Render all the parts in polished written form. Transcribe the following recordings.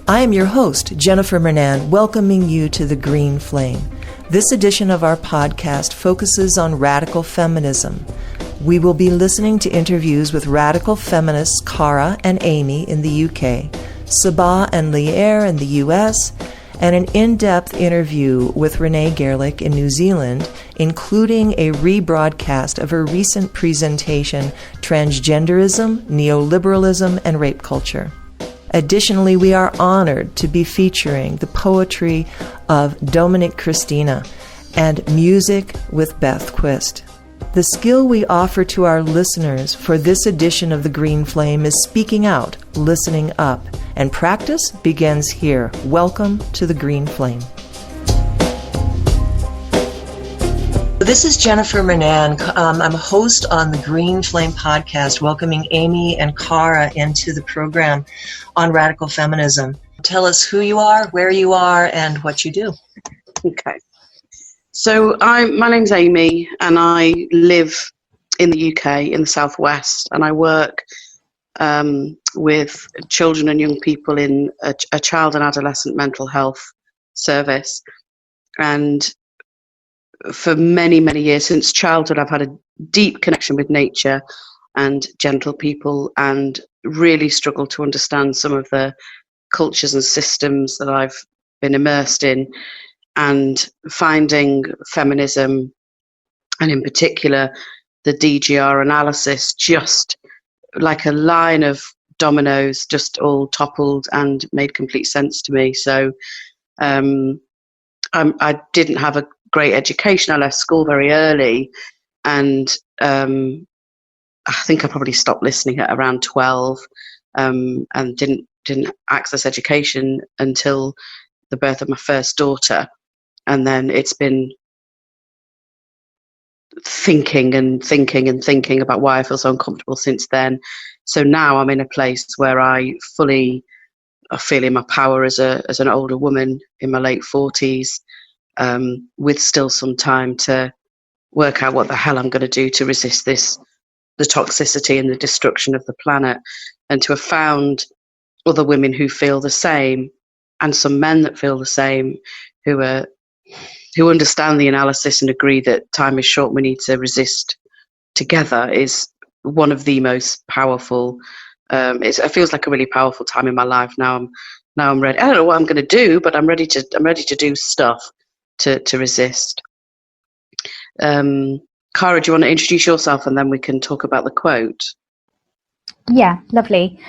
I am your host, Jennifer Mernan, welcoming you to The Green Flame. This edition of our podcast focuses on radical feminism. We will be listening to interviews with radical feminists Cara and Aimee in the UK, Saba and Lierre in the US, and an in-depth interview with Renee Gerlich in New Zealand, including a rebroadcast of her recent presentation, Transgenderism, Neoliberalism, and Rape Culture. Additionally, we are honored to be featuring the poetry of Dominique Christina and music with Beth Quist. The skill we offer to our listeners for this edition of The Green Flame is speaking out, listening up, and practice begins here. Welcome to The Green Flame. This is Jennifer Mernan. I'm a host on the Green Flame podcast, welcoming Aimee and Kara into the program on radical feminism. Tell us who you are, where you are, and what you do. Okay. So my name's Aimee, and I live in the UK, in the Southwest, and I work with children and young people in a child and adolescent mental health service. And for many, many years, since childhood, I've had a deep connection with nature and gentle people, and really struggled to understand some of the cultures and systems that I've been immersed in, and finding feminism, and in particular the DGR analysis, just like a line of dominoes, just all toppled and made complete sense to me. So I didn't have a great education. I left school very early, and I think I probably stopped listening at around 12, and didn't access education until the birth of my first daughter. And then it's been thinking about why I feel so uncomfortable since then. So now I'm in a place where I fully are feeling my power as an older woman in my late 40s, with still some time to work out what the hell I'm going to do to resist the toxicity and the destruction of the planet, and to have found other women who feel the same, and some men that feel the same, who understand the analysis and agree that time is short, we need to resist together, is one of the most powerful. It feels like a really powerful time in my life now. I'm ready. I don't know what I'm going to do, but I'm ready to do stuff to resist. Cara, do you want to introduce yourself, and then we can talk about the quote? Yeah, lovely.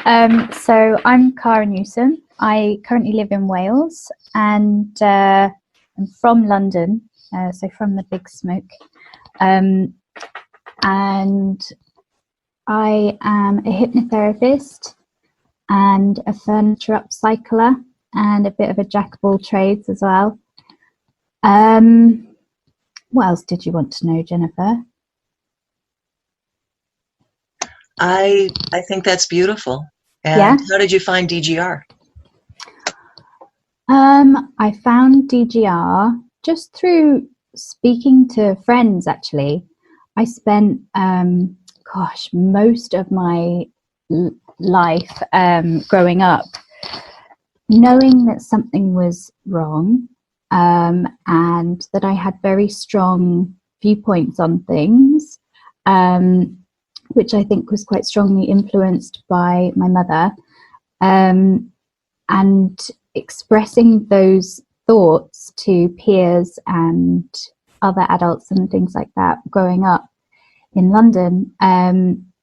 So I'm Cara Newsom. I currently live in Wales, and I'm from London, so from the Big Smoke. And I am a hypnotherapist and a furniture upcycler, and a bit of a jack of all trades as well. What else did you want to know, Jennifer? I think that's beautiful. And yeah? How did you find DGR? I found DGR just through speaking to friends, actually. I spent, most of my life growing up knowing that something was wrong, and that I had very strong viewpoints on things, which I think was quite strongly influenced by my mother, and expressing those thoughts to peers and other adults and things like that growing up in London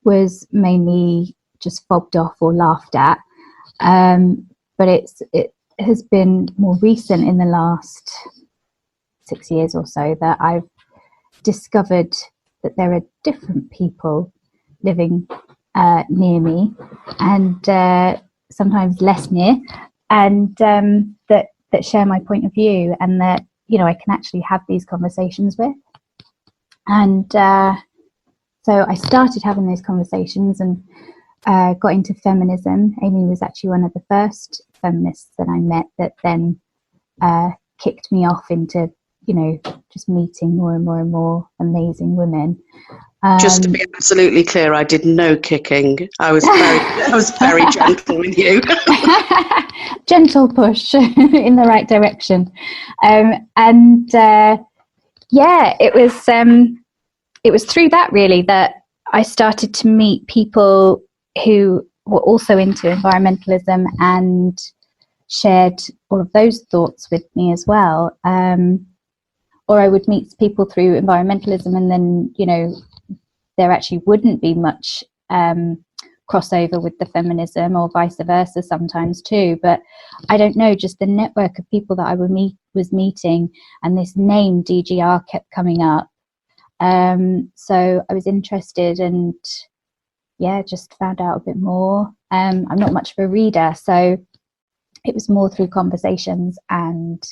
was mainly just fobbed off or laughed at. But it has been more recent in the last 6 years or so that I've discovered that there are different people living near me, and sometimes less near, and that share my point of view, and that I can actually have these conversations with. And so I started having those conversations and got into feminism. Aimee was actually one of the first feminists that I met that then kicked me off into just meeting more and more and more amazing women. Just to be absolutely clear, I did no kicking. I was very gentle with you. Gentle push in the right direction. It was through that really that I started to meet people who were also into environmentalism and shared all of those thoughts with me as well. Or I would meet people through environmentalism, and then, you know, there actually wouldn't be much crossover with the feminism, or vice versa sometimes too. But I don't know, just the network of people that I was meeting, and this name DGR kept coming up. So I was interested, and just found out a bit more. I'm not much of a reader, so it was more through conversations and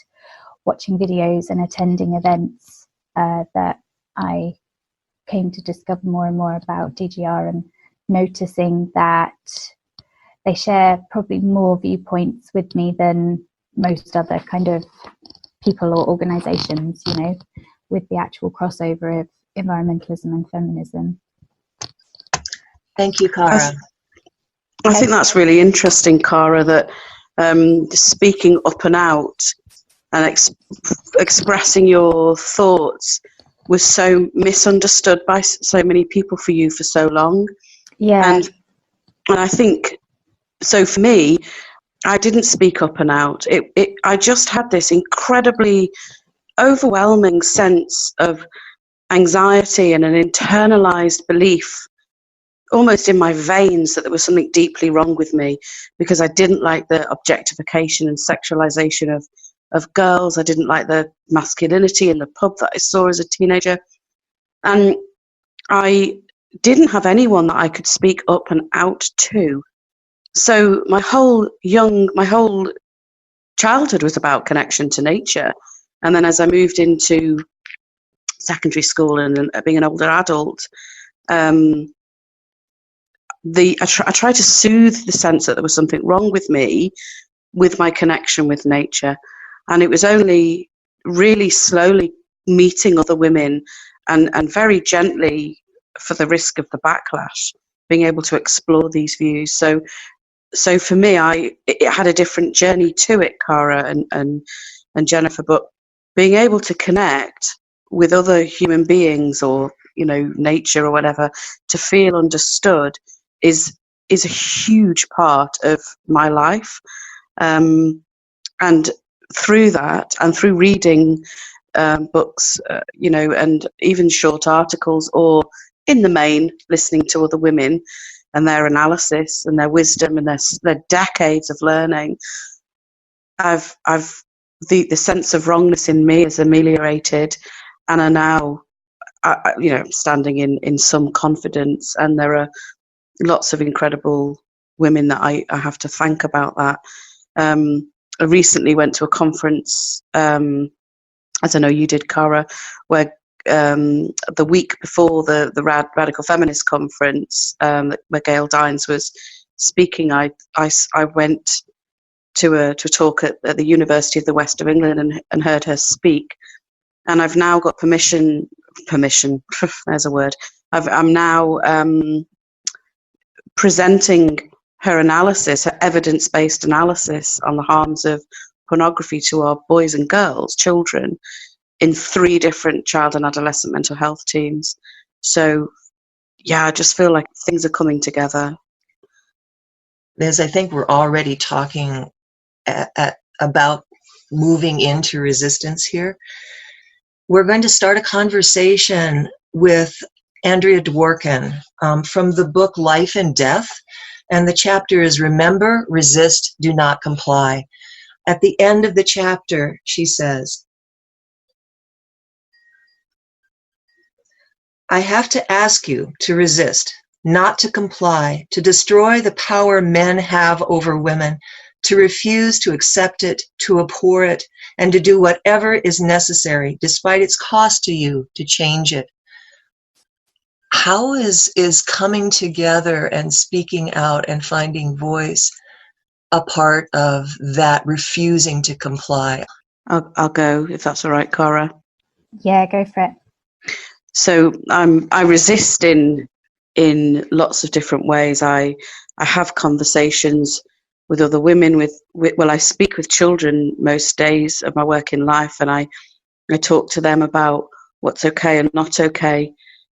watching videos and attending events that I came to discover more and more about DGR, and noticing that they share probably more viewpoints with me than most other kind of people or organizations, you know, with the actual crossover of environmentalism and feminism. Thank you, Cara. I think that's really interesting, Cara, that speaking up and out and expressing your thoughts was so misunderstood by so many people for you for so long. Yeah. And I think, so for me, I didn't speak up and out. I just had this incredibly overwhelming sense of anxiety and an internalized belief almost in my veins that there was something deeply wrong with me, because I didn't like the objectification and sexualization of girls. I didn't like the masculinity in the pub that I saw as a teenager. And I didn't have anyone that I could speak up and out to. So my whole childhood was about connection to nature. And then as I moved into secondary school and being an older adult, I tried to soothe the sense that there was something wrong with me with my connection with nature. And it was only really slowly meeting other women and very gently, for the risk of the backlash, being able to explore these views. So for me, it had a different journey to it, Cara and Jennifer, but being able to connect with other human beings, or, you know, nature or whatever, to feel understood is a huge part of my life. And through that, and through reading books, you know, and even short articles, or in the main listening to other women and their analysis and their wisdom and their decades of learning, the sense of wrongness in me is ameliorated, and are now, you know, standing in some confidence. And there are lots of incredible women that I have to thank about that. I recently went to a conference, as I know you did, Cara, where the week before the Radical Feminist Conference, where Gail Dines was speaking, I went to a talk at the University of the West of England and heard her speak. And I've now got permission, there's a word, I'm now presenting her analysis, her evidence-based analysis on the harms of pornography to our boys and girls, children, in 3 different child and adolescent mental health teams. So, yeah, I just feel like things are coming together. Liz, I think we're already talking about moving into resistance here. We're going to start a conversation with Andrea Dworkin from the book Life and Death, and the chapter is Remember, Resist, Do Not Comply. At the end of the chapter, she says, I have to ask you to resist, not to comply, to destroy the power men have over women, to refuse to accept it, to abhor it, and to do whatever is necessary, despite its cost to you, to change it. How is coming together and speaking out and finding voice a part of that refusing to comply? I'll go, if that's all right, Cara. Yeah, go for it. So I resist in lots of different ways. I have conversations with other women. Well, I speak with children most days of my working life, and I talk to them about what's okay and not okay.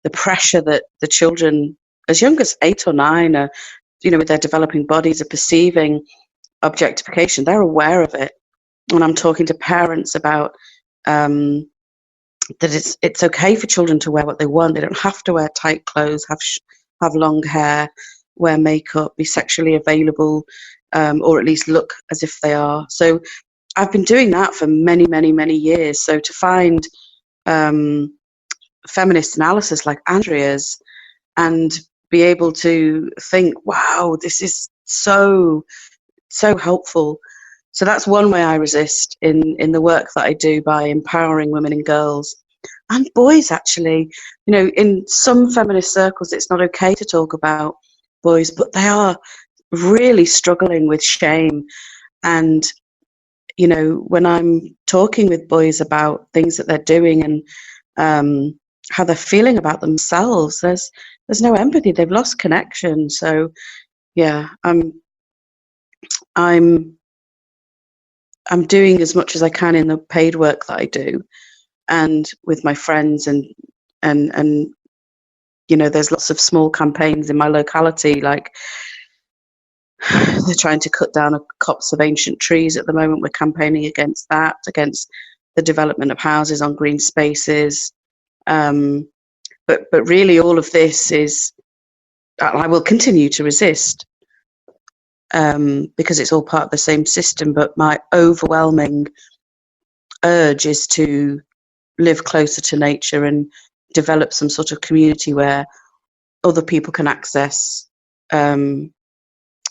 The pressure that the children, as young as 8 or 9, are, with their developing bodies, are perceiving objectification. They're aware of it, and I'm talking to parents about that it's okay for children to wear what they want. They don't have to wear tight clothes, have long hair, wear makeup, be sexually available, or at least look as if they are. So I've been doing that for many, many, many years. So to find feminist analysis like Andrea's and be able to think, wow, this is so helpful. So that's one way I resist in the work that I do, by empowering women and girls and boys, actually. In some feminist circles, it's not okay to talk about boys, but they are really struggling with shame. And, when I'm talking with boys about things that they're doing and how they're feeling about themselves, there's no empathy. They've lost connection. So, yeah, I'm doing as much as I can in the paid work that I do, and with my friends, and there's lots of small campaigns in my locality, like they're trying to cut down a copse of ancient trees at the moment. We're campaigning against that, against the development of houses on green spaces. But really, all of this is, I will continue to resist. Because it's all part of the same system, but my overwhelming urge is to live closer to nature and develop some sort of community where other people can access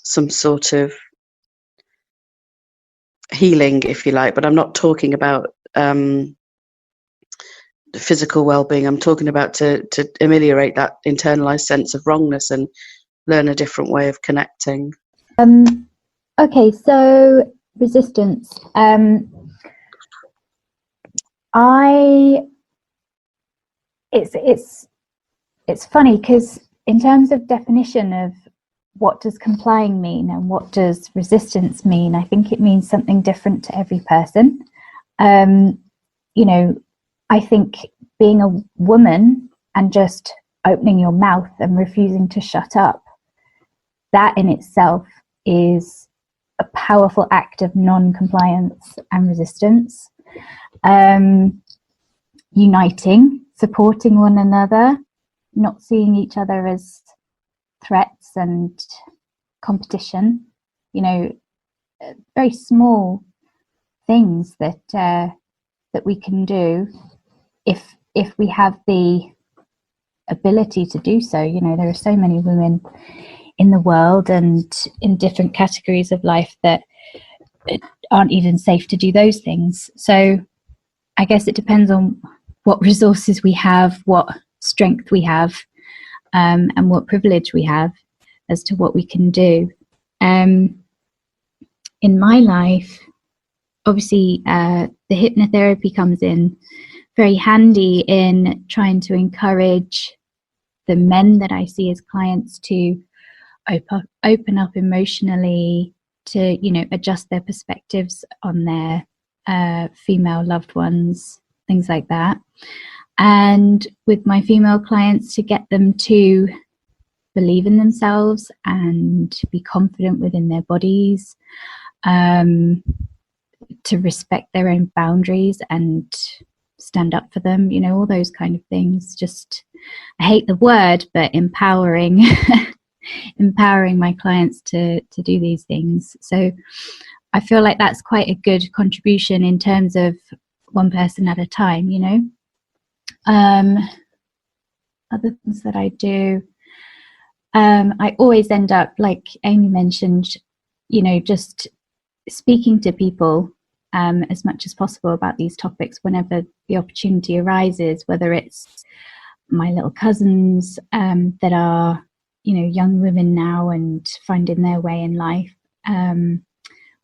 some sort of healing, if you like. But I'm not talking about physical well-being. I'm talking about to ameliorate that internalized sense of wrongness and learn a different way of connecting. Okay, so resistance. It's funny because in terms of definition of what does complying mean and what does resistance mean, I think it means something different to every person. I think being a woman and just opening your mouth and refusing to shut up, that in itself is a powerful act of non-compliance and resistance. Uniting, supporting one another, not seeing each other as threats and competition, very small things that we can do if we have the ability to do so. There are so many women in the world and in different categories of life that aren't even safe to do those things. So I guess it depends on what resources we have, what strength we have, and what privilege we have as to what we can do. In my life, obviously, the hypnotherapy comes in very handy in trying to encourage the men that I see as clients to open up emotionally, to adjust their perspectives on their female loved ones, things like that. And with my female clients, to get them to believe in themselves and be confident within their bodies, to respect their own boundaries and stand up for them, all those kind of things. Just, I hate the word, but empowering empowering my clients to do these things. So I feel like that's quite a good contribution in terms of one person at a time. Other things that I do, I always end up, like Aimee mentioned, just speaking to people as much as possible about these topics whenever the opportunity arises, whether it's my little cousins that are young women now and finding their way in life,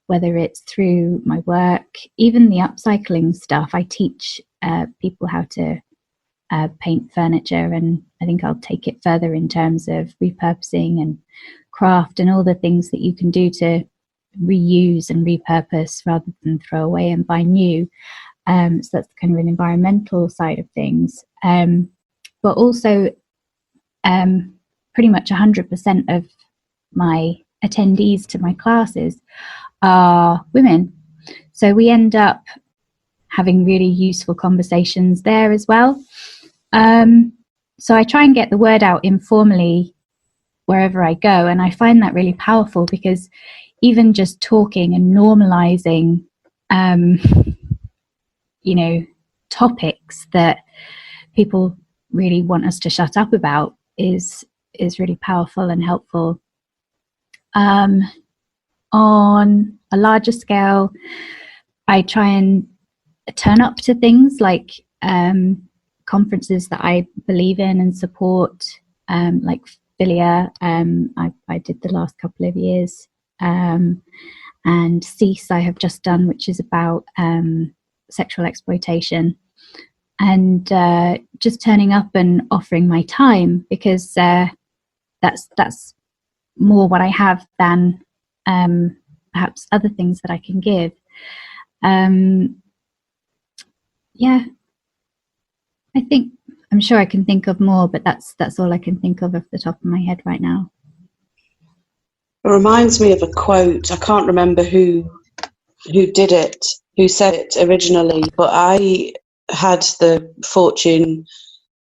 whether it's through my work, even the upcycling stuff. I teach people how to paint furniture, and I think I'll take it further in terms of repurposing and craft and all the things that you can do to reuse and repurpose rather than throw away and buy new. So that's kind of an environmental side of things. But also pretty much 100% of my attendees to my classes are women. So we end up having really useful conversations there as well. So I try and get the word out informally wherever I go, and I find that really powerful, because even just talking and normalizing topics that people really want us to shut up about is really powerful and helpful. On a larger scale, I try and turn up to things like conferences that I believe in and support, like Lierre, I did the last couple of years, and Cease I have just done, which is about sexual exploitation, and just turning up and offering my time, because that's more what I have than perhaps other things that I can give. I'm sure I can think of more, but that's all I can think of off the top of my head right now. It reminds me of a quote. I can't remember who did it, who said it originally, but I had the fortune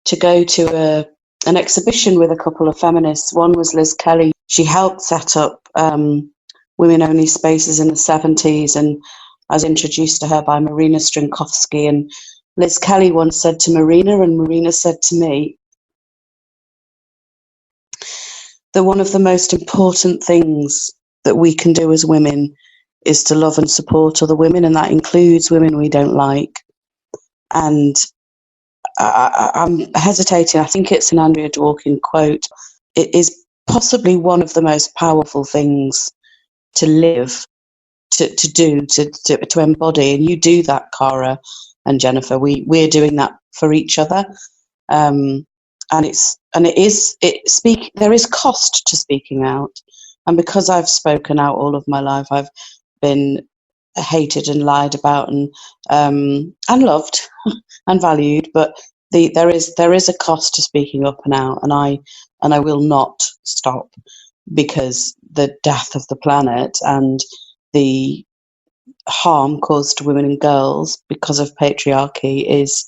to go to an exhibition with a couple of feminists. One was Liz Kelly. She helped set up women-only spaces in the 70s, and I was introduced to her by Marina Strinkovsky. And Liz Kelly once said to Marina, and Marina said to me, that one of the most important things that we can do as women is to love and support other women, and that includes women we don't like. And I'm hesitating. I think it's an Andrea Dworkin quote. It is possibly one of the most powerful things to live, to do, to embody. And you do that, Cara and Jennifer. We're doing that for each other. There is cost to speaking out. And because I've spoken out all of my life, I've been hated and lied about and loved and valued, but there is a cost to speaking up and out, and I will not stop, because the death of the planet and the harm caused to women and girls because of patriarchy is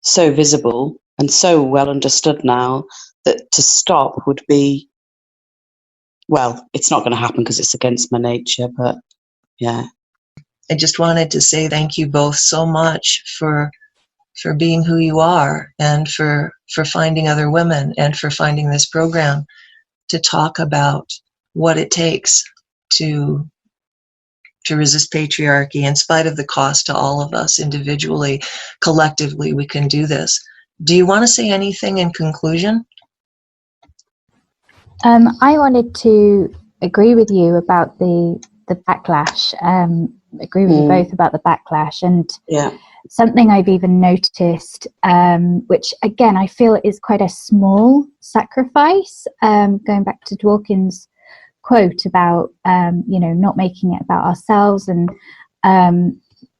so visible and so well understood now that to stop would be, well, it's not going to happen because it's against my nature, but yeah. I just wanted to say thank you both so much for being who you are, and for finding other women, and for finding this program to talk about what it takes to resist patriarchy, in spite of the cost to all of us individually. Collectively, we can do this. Do you want to say anything in conclusion? I wanted to agree with you about the backlash. Agree with you both about the backlash, and something I've even noticed, which again I feel is quite a small sacrifice. Going back to Dworkin's quote about not making it about ourselves, and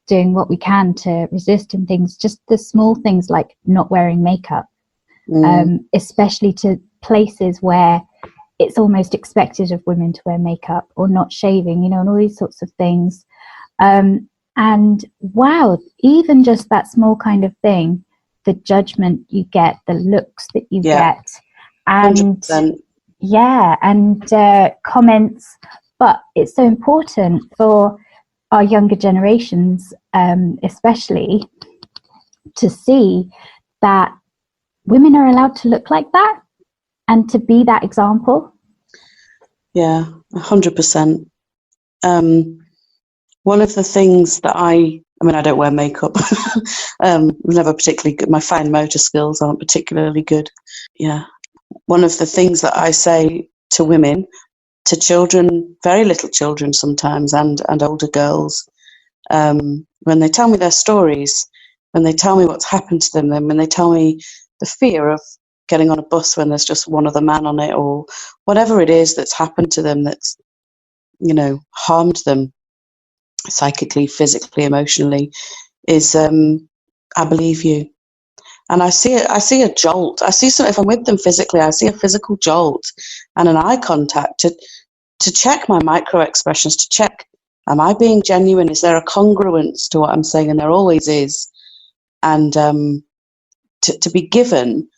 doing what we can to resist and things. Just the small things like not wearing makeup, especially to places where it's almost expected of women to wear makeup, or not shaving, and all these sorts of things. And wow, even just that small kind of thing, the judgment you get, the looks that you get, and 100%. And comments. But it's so important for our younger generations, especially, to see that women are allowed to look like that and to be that example. Yeah, 100%. One of the things that I don't wear makeup. Never particularly good. My fine motor skills aren't particularly good. Yeah. One of the things that I say to women, to children, very little children sometimes, and older girls, when they tell me their stories, when they tell me what's happened to them, then when they tell me the fear of getting on a bus when there's just one other man on it, or whatever it is that's happened to them that's, you know, harmed them psychically, physically, emotionally, is I believe you. And I see a jolt. I see if I'm with them physically, I see a physical jolt and an eye contact to check my micro expressions, to check, am I being genuine? Is there a congruence to what I'm saying? And there always is. And to be given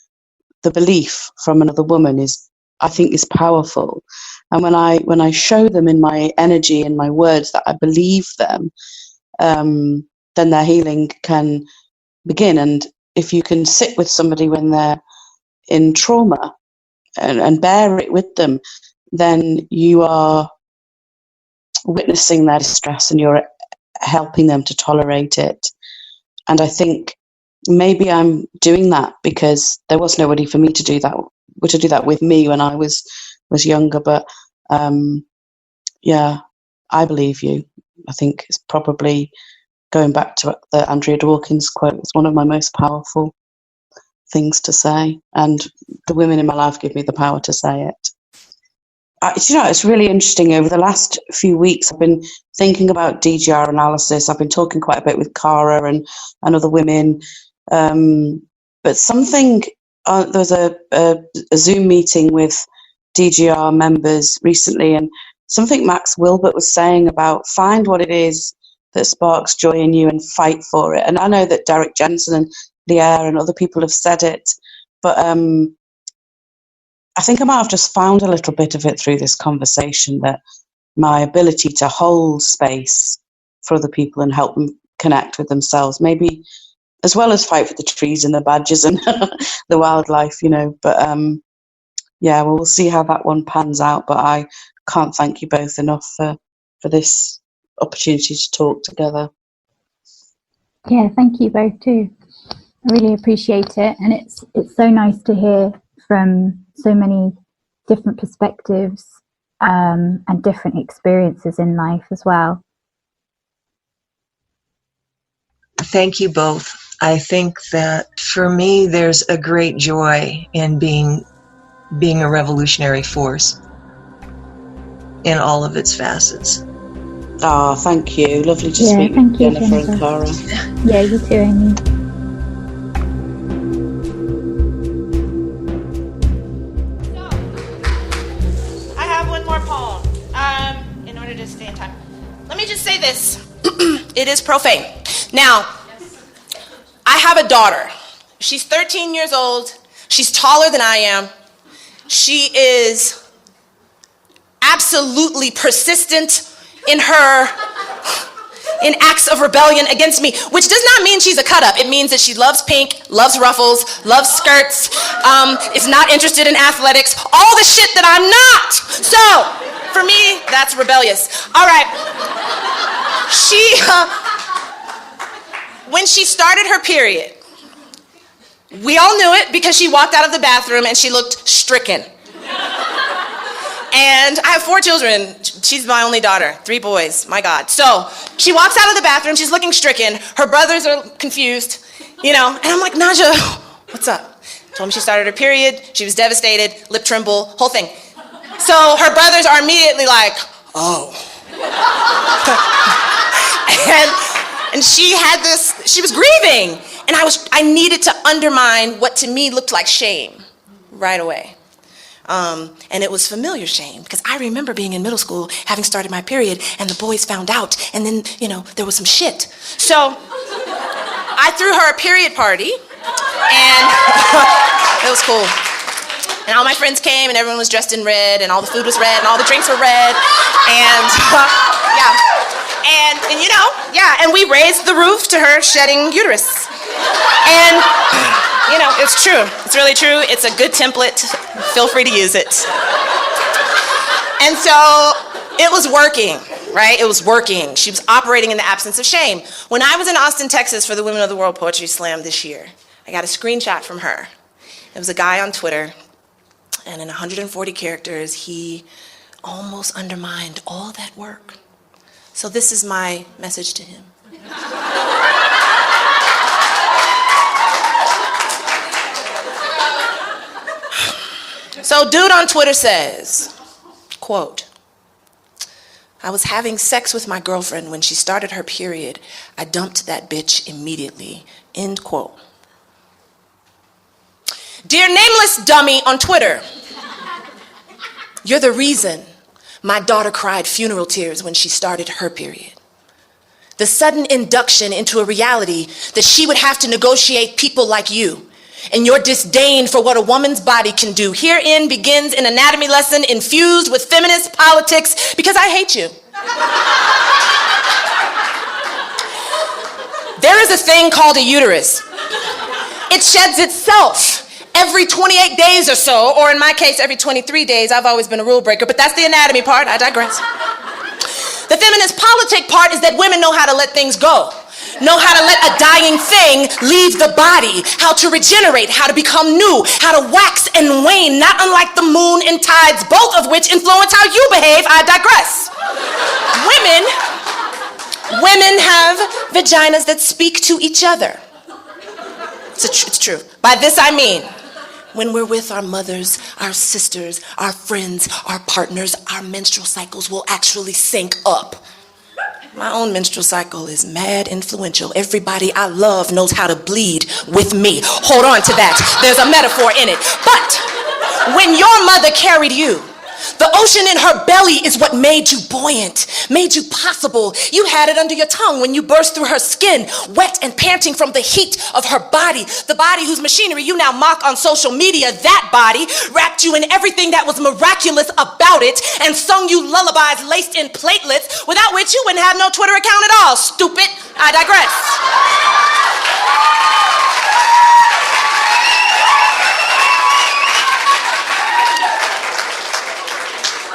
the belief from another woman I think is powerful. And when I show them in my energy and my words that I believe them, then their healing can begin. And if you can sit with somebody when they're in trauma and bear it with them, then you are witnessing their distress and you're helping them to tolerate it. And I think maybe I'm doing that because there was nobody for me to do that with me when I was younger. But yeah, I believe you. I think it's probably, going back to the Andrea Dworkin's quote, it's one of my most powerful things to say. And the women in my life give me the power to say it. You know, it's really interesting. Over the last few weeks, I've been thinking about DGR analysis. I've been talking quite a bit with Cara and other women. But something, there was a Zoom meeting with DGR members recently, and something Max Wilbert was saying about find what it is that sparks joy in you and fight for it. And I know that Derek Jensen and Lierre and other people have said it, but I think I might have just found a little bit of it through this conversation, that my ability to hold space for other people and help them connect with themselves, maybe as well as fight for the trees and the badgers and the wildlife, you know. But yeah, well, we'll see how that one pans out. But I can't thank you both enough for this opportunity to talk together. Yeah, thank you both too. I really appreciate it, and it's so nice to hear from so many different perspectives and different experiences in life as well. Thank you both. I think that for me, there's a great joy in being a revolutionary force in all of its facets. Oh, thank you. Lovely to speak with Jennifer and Cara. Yeah, you too, Aimee. So, I have one more poem in order to stay in time. Let me just say this. It is profane. Now, I have a daughter. She's 13 years old. She's taller than I am. She is absolutely persistent in acts of rebellion against me, which does not mean she's a cut-up. It means that she loves pink, loves ruffles, loves skirts, is not interested in athletics, all the shit that I'm not. So, for me, that's rebellious. All right. When she started her period, we all knew it because she walked out of the bathroom and she looked stricken. And I have 4 children. She's my only daughter, 3 boys, my God. So she walks out of the bathroom, she's looking stricken. Her brothers are confused, you know, and I'm like, Naja, what's up? Told me she started her period, she was devastated, lip tremble, whole thing. So her brothers are immediately like, oh. and she had this, she was grieving. And I needed to undermine what to me looked like shame right away. And it was familiar shame, because I remember being in middle school, having started my period, and the boys found out, and then, you know, there was some shit. So I threw her a period party, and it was cool. And all my friends came, and everyone was dressed in red, and all the food was red, and all the drinks were red, and yeah. And you know, yeah, and we raised the roof to her shedding uterus. And, you know, it's true. It's really true. It's a good template. Feel free to use it. And so it was working, right? It was working. She was operating in the absence of shame. When I was in Austin, Texas for the Women of the World Poetry Slam this year, I got a screenshot from her. It was a guy on Twitter, and in 140 characters, he almost undermined all that work. So this is my message to him. So dude on Twitter says, quote, I was having sex with my girlfriend when she started her period. I dumped that bitch immediately, end quote. Dear nameless dummy on Twitter, you're the reason my daughter cried funeral tears when she started her period. The sudden induction into a reality that she would have to negotiate people like you, and your disdain for what a woman's body can do. Herein begins an anatomy lesson infused with feminist politics because I hate you. There is a thing called a uterus. It sheds itself every 28 days or so, or in my case, every 23 days. I've always been a rule breaker, but that's the anatomy part. I digress. The feminist politic part is that women know how to let things go. Know how to let a dying thing leave the body, how to regenerate, how to become new, how to wax and wane, not unlike the moon and tides, both of which influence how you behave. I digress. Women have vaginas that speak to each other. It's true. By this I mean, when we're with our mothers, our sisters, our friends, our partners, our menstrual cycles will actually sync up. My own menstrual cycle is mad influential. Everybody I love knows how to bleed with me. Hold on to that. There's a metaphor in it. But when your mother carried you, the ocean in her belly is what made you buoyant, made you possible. You had it under your tongue when you burst through her skin, wet and panting from the heat of her body. The body whose machinery you now mock on social media, that body wrapped you in everything that was miraculous about it and sung you lullabies laced in platelets, without which you wouldn't have no Twitter account at all, stupid. I digress.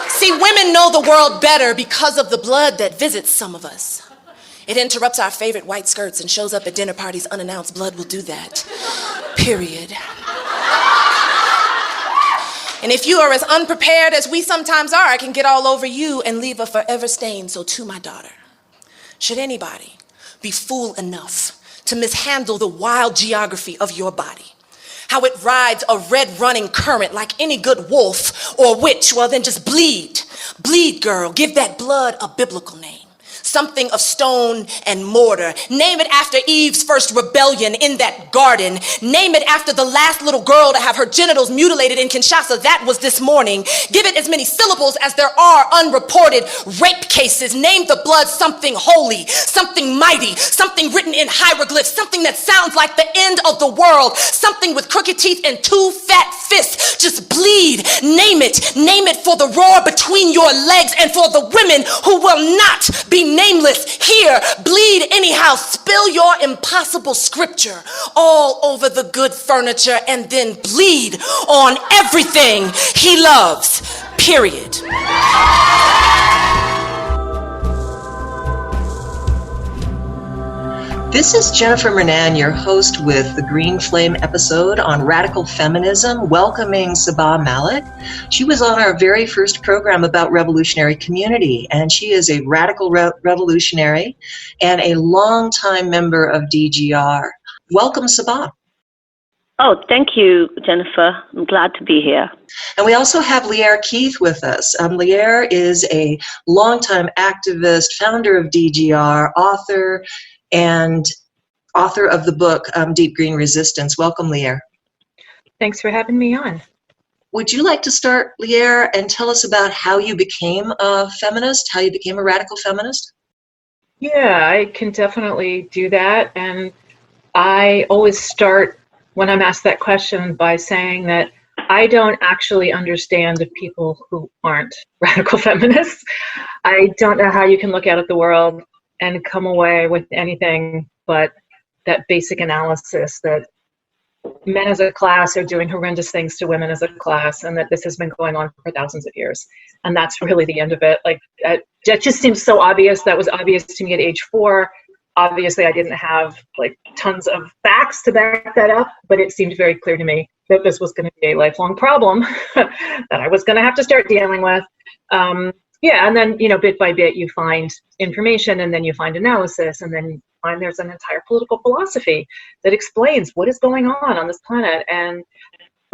See, women know the world better because of the blood that visits some of us. It interrupts our favorite white skirts and shows up at dinner parties unannounced. Blood will do that. Period. And if you are as unprepared as we sometimes are, I can get all over you and leave a forever stain. So to my daughter, should anybody be fool enough to mishandle the wild geography of your body, how it rides a red running current like any good wolf or witch, well then just bleed. Bleed, girl. Give that blood a biblical name. Something of stone and mortar. Name it after Eve's first rebellion in that garden. Name it after the last little girl to have her genitals mutilated in Kinshasa. That was this morning. Give it as many syllables as there are unreported rape cases. Name the blood something holy, something mighty, something written in hieroglyphs, something that sounds like the end of the world, something with crooked teeth and two fat fists. Just bleed. Name it. Name it for the roar between your legs and for the women who will not be nameless. Here, bleed anyhow. Spill your impossible scripture all over the good furniture and then bleed on everything he loves. Period. This is Jennifer Renan, your host with the Green Flame episode on radical feminism, welcoming Saba Malik. She was on our very first program about revolutionary community, and she is a radical revolutionary and a longtime member of DGR. Welcome, Saba. Oh, thank you, Jennifer. I'm glad to be here. And we also have Lierre Keith with us. Lierre is a longtime activist, founder of DGR, author, and author of the book, Deep Green Resistance. Welcome, Lierre. Thanks for having me on. Would you like to start, Lierre, and tell us about how you became a feminist, how you became a radical feminist? Yeah, I can definitely do that. And I always start when I'm asked that question by saying that I don't actually understand the people who aren't radical feminists. I don't know how you can look out at the world and come away with anything but that basic analysis that men as a class are doing horrendous things to women as a class, and that this has been going on for thousands of years. And that's really the end of it. Like, that just seems so obvious. That was obvious to me at age 4. Obviously, I didn't have like tons of facts to back that up, but it seemed very clear to me that this was going to be a lifelong problem that I was going to have to start dealing with. Yeah, and then, bit by bit, you find information, and then you find analysis, and then you find there's an entire political philosophy that explains what is going on this planet. And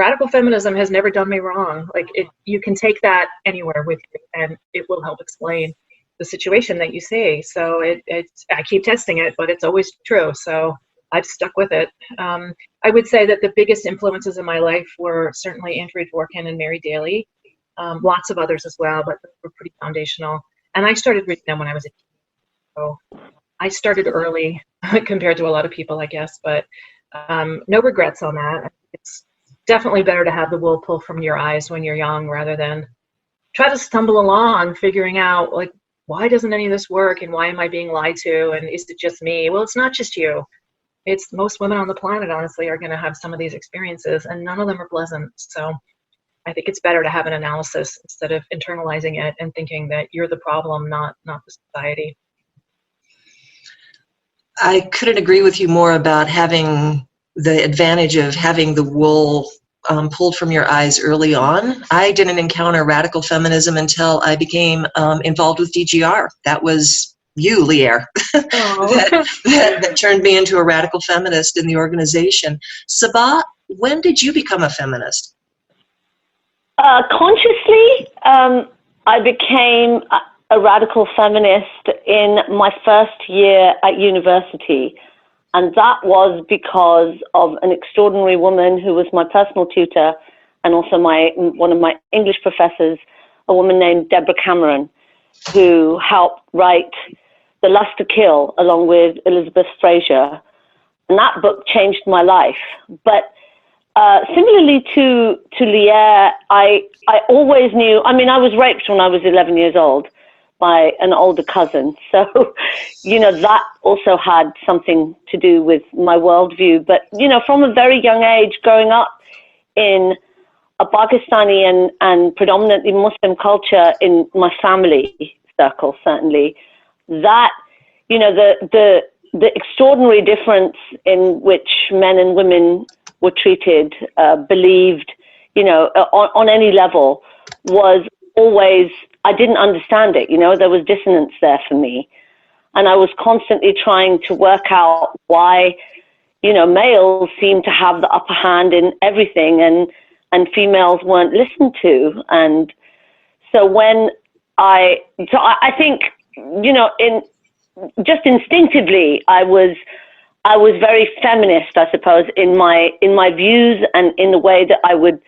radical feminism has never done me wrong. Like, you can take that anywhere with you, and it will help explain the situation that you see. So I keep testing it, but it's always true. So I've stuck with it. I would say that the biggest influences in my life were certainly Andrea Dworkin and Mary Daly. Lots of others as well, but they were pretty foundational. And I started reading them when I was a teen. So I started early compared to a lot of people, I guess, but no regrets on that. It's definitely better to have the wool pulled from your eyes when you're young rather than try to stumble along figuring out, like, why doesn't any of this work and why am I being lied to and is it just me? Well, it's not just you. It's most women on the planet, honestly, are going to have some of these experiences, and none of them are pleasant. So I think it's better to have an analysis instead of internalizing it and thinking that you're the problem, not the society. I couldn't agree with you more about having the advantage of having the wool pulled from your eyes early on. I didn't encounter radical feminism until I became involved with DGR. That was you, Lierre, that turned me into a radical feminist in the organization. Saba, when did you become a feminist? Consciously, I became a radical feminist in my first year at university. And that was because of an extraordinary woman who was my personal tutor and also one of my English professors, a woman named Deborah Cameron, who helped write The Lust to Kill along with Elizabeth Fraser. And that book changed my life. But similarly to Lierre, I always knew, I mean, I was raped when I was 11 years old by an older cousin. So, that also had something to do with my worldview. But, from a very young age, growing up in a Pakistani and predominantly Muslim culture in my family circle, certainly, that, the extraordinary difference in which men and women were treated, believed, on any level was always, I didn't understand it, there was dissonance there for me. And I was constantly trying to work out why, males seemed to have the upper hand in everything and females weren't listened to. And so I think, just instinctively, I was very feminist, I suppose, in my views and in the way that I would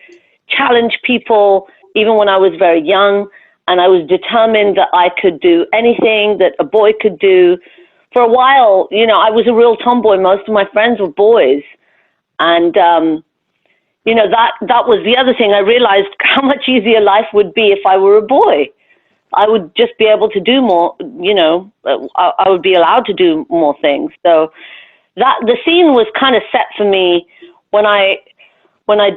challenge people, even when I was very young. And I was determined that I could do anything that a boy could do. For a while, I was a real tomboy. Most of my friends were boys. And, that was the other thing. I realized how much easier life would be if I were a boy. I would just be able to do more, I would be allowed to do more things. So the scene was kind of set for me when I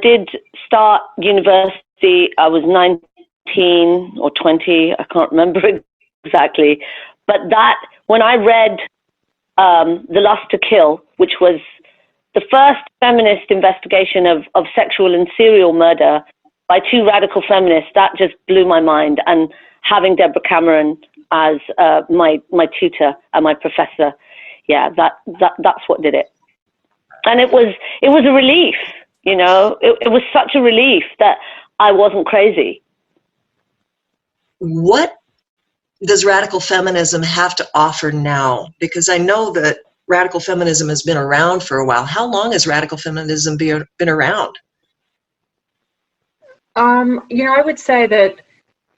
did start university. I was 19 or 20, I can't remember exactly. But when I read The Lust to Kill, which was the first feminist investigation of sexual and serial murder by two radical feminists, that just blew my mind. And having Deborah Cameron as my tutor and my professor, that's what did it. And it was a relief, it was such a relief that I wasn't crazy. What does radical feminism have to offer now? Because I know that radical feminism has been around for a while. How long has radical feminism been around? I would say that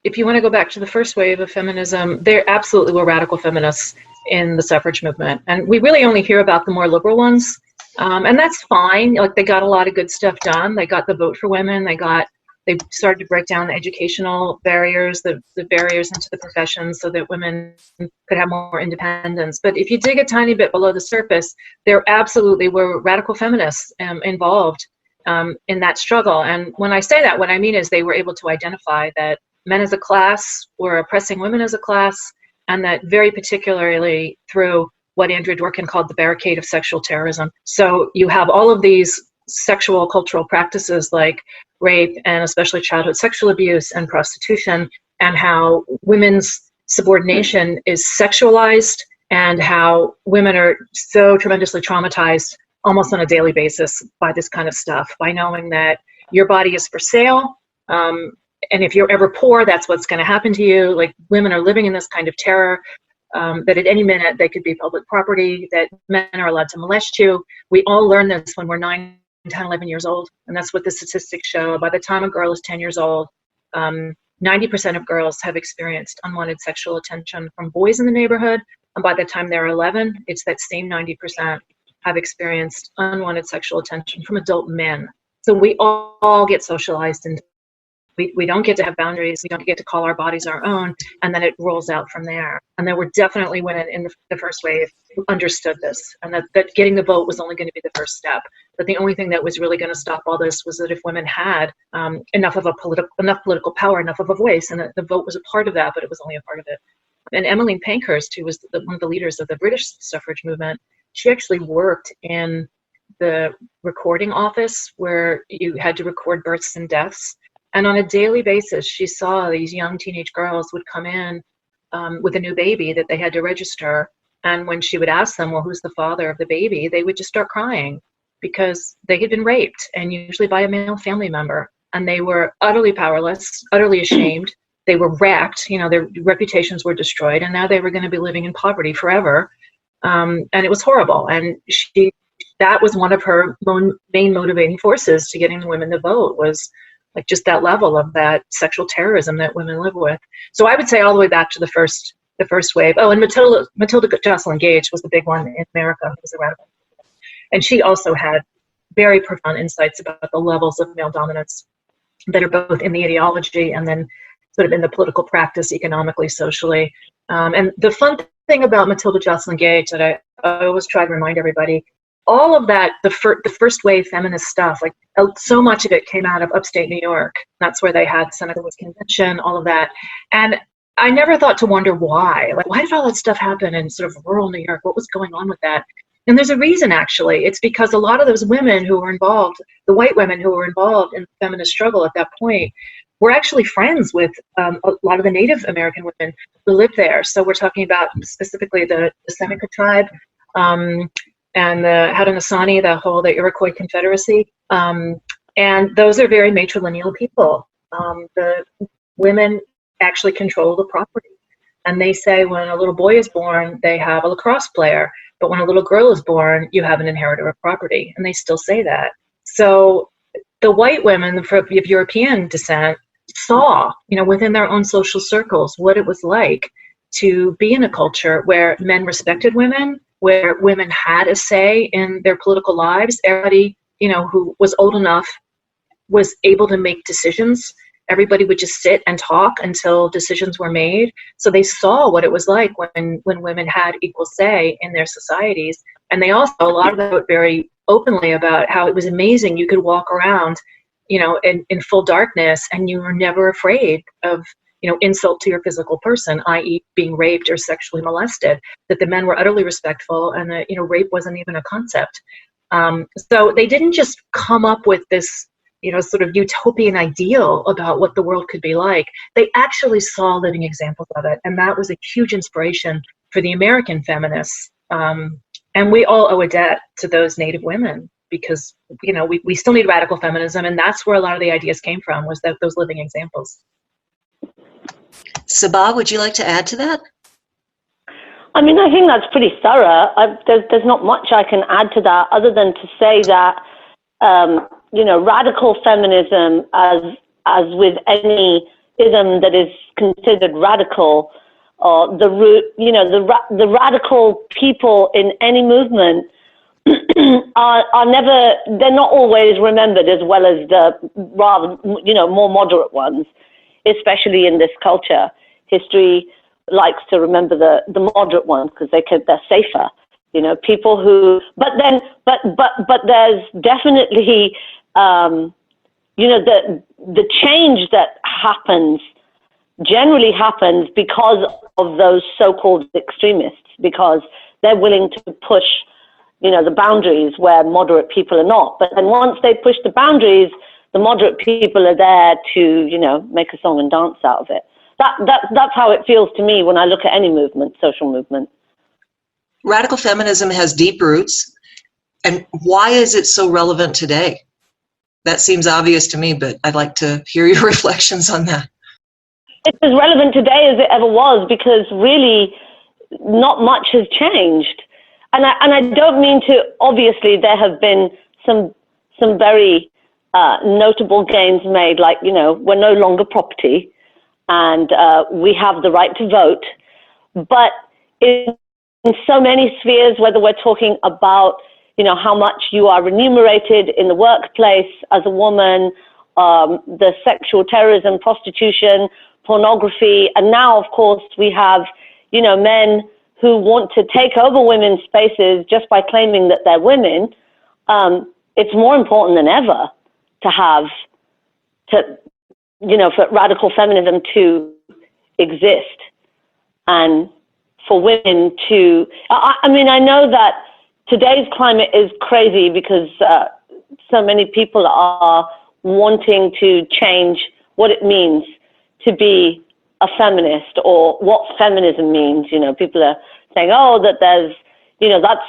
if you want to go back to the first wave of feminism, there absolutely were radical feminists in the suffrage movement. And we really only hear about the more liberal ones. And that's fine. Like, they got a lot of good stuff done. They got the vote for women. They started to break down the educational barriers, the barriers into the professions so that women could have more independence. But if you dig a tiny bit below the surface, there absolutely were radical feminists involved in that struggle. And when I say that, what I mean is they were able to identify that men as a class were oppressing women as a class, and that very particularly through what Andrea Dworkin called the barricade of sexual terrorism. So you have all of these sexual cultural practices like rape and especially childhood sexual abuse and prostitution, and how women's subordination is sexualized and how women are so tremendously traumatized almost on a daily basis by this kind of stuff, by knowing that your body is for sale. And if you're ever poor, that's what's going to happen to you. Like, women are living in this kind of terror, that at any minute they could be public property, that men are allowed to molest you. We all learn this when we're 9, 10, 11 years old. And that's what the statistics show. By the time a girl is 10 years old, 90% of girls have experienced unwanted sexual attention from boys in the neighborhood. And by the time they're 11, it's that same 90% have experienced unwanted sexual attention from adult men. So we all get socialized, and we don't get to have boundaries. We don't get to call our bodies our own, and then it rolls out from there. And there were definitely women in the first wave who understood this, and that getting the vote was only going to be the first step. But the only thing that was really going to stop all this was that if women had enough political power, enough of a voice, and the vote was a part of that, but it was only a part of it. And Emmeline Pankhurst, who was one of the leaders of the British suffrage movement, she actually worked in the recording office where you had to record births and deaths. And on a daily basis, she saw these young teenage girls would come in with a new baby that they had to register. And when she would ask them, well, who's the father of the baby? They would just start crying because they had been raped, and usually by a male family member. And they were utterly powerless, utterly ashamed. They were wrecked, their reputations were destroyed, and now they were going to be living in poverty forever. And it was horrible. And that was one of her main motivating forces to getting the women to vote, was like just that level of that sexual terrorism that women live with. So I would say all the way back to the first wave. Oh, and Matilda Jocelyn Gage was the big one in America, who was a radical. And she also had very profound insights about the levels of male dominance that are both in the ideology and then sort of in the political practice, economically, socially. And the fun thing about Matilda Jocelyn Gage that I always try to remind everybody, all of that, the first wave feminist stuff, like so much of it came out of upstate New York. That's where they had Seneca Woods Convention, all of that. And I never thought to wonder why. Like, why did all that stuff happen in sort of rural New York? What was going on with that? And there's a reason, actually. It's because a lot of those women who were involved, the white women who were involved in the feminist struggle at that point, were actually friends with a lot of the Native American women who lived there. So we're talking about specifically the Seneca tribe, and the Haudenosaunee, the Iroquois Confederacy. And those are very matrilineal people. The women actually control the property. And they say when a little boy is born, they have a lacrosse player. But when a little girl is born, you have an inheritor of property. And they still say that. So the white women of European descent saw, within their own social circles, what it was like to be in a culture where men respected women, where women had a say in their political lives. Everybody, who was old enough was able to make decisions. Everybody would just sit and talk until decisions were made. So they saw what it was like when women had equal say in their societies. And they also, a lot of them wrote very openly about how it was amazing. You could walk around, in full darkness, and you were never afraid of, insult to your physical person, i.e. being raped or sexually molested, that the men were utterly respectful, and that, rape wasn't even a concept. So they didn't just come up with this, sort of utopian ideal about what the world could be like. They actually saw living examples of it. And that was a huge inspiration for the American feminists. And we all owe a debt to those Native women, because, we still need radical feminism. And that's where a lot of the ideas came from, was those living examples. Saba, would you like to add to that? I mean, I think that's pretty thorough. There's not much I can add to that, other than to say that, radical feminism, as with any ism that is considered radical, or the radical people in any movement they're not always remembered as well as the rather, more moderate ones, especially in this culture. History likes to remember the moderate ones because they're safer. People who, but there's definitely, the change that generally happens because of those so-called extremists, because they're willing to push, the boundaries where moderate people are not. But then once they push the boundaries, the moderate people are there to, make a song and dance out of it. That's how it feels to me when I look at any movement, social movement. Radical feminism has deep roots. And why is it so relevant today? That seems obvious to me, but I'd like to hear your reflections on that. It's as relevant today as it ever was, because really not much has changed. And I don't mean to, obviously there have been some very notable gains made, like, you know, we're no longer property and we have the right to vote. But in so many spheres, whether we're talking about, you know, how much you are remunerated in the workplace as a woman, the sexual terrorism, prostitution, pornography, and now, of course, we have, you know, men who want to take over women's spaces just by claiming that they're women. It's more important than ever for radical feminism to exist, and for women to, I mean, I know that today's climate is crazy because so many people are wanting to change what it means to be a feminist, or what feminism means. You know, people are saying, oh, that there's, you know, that's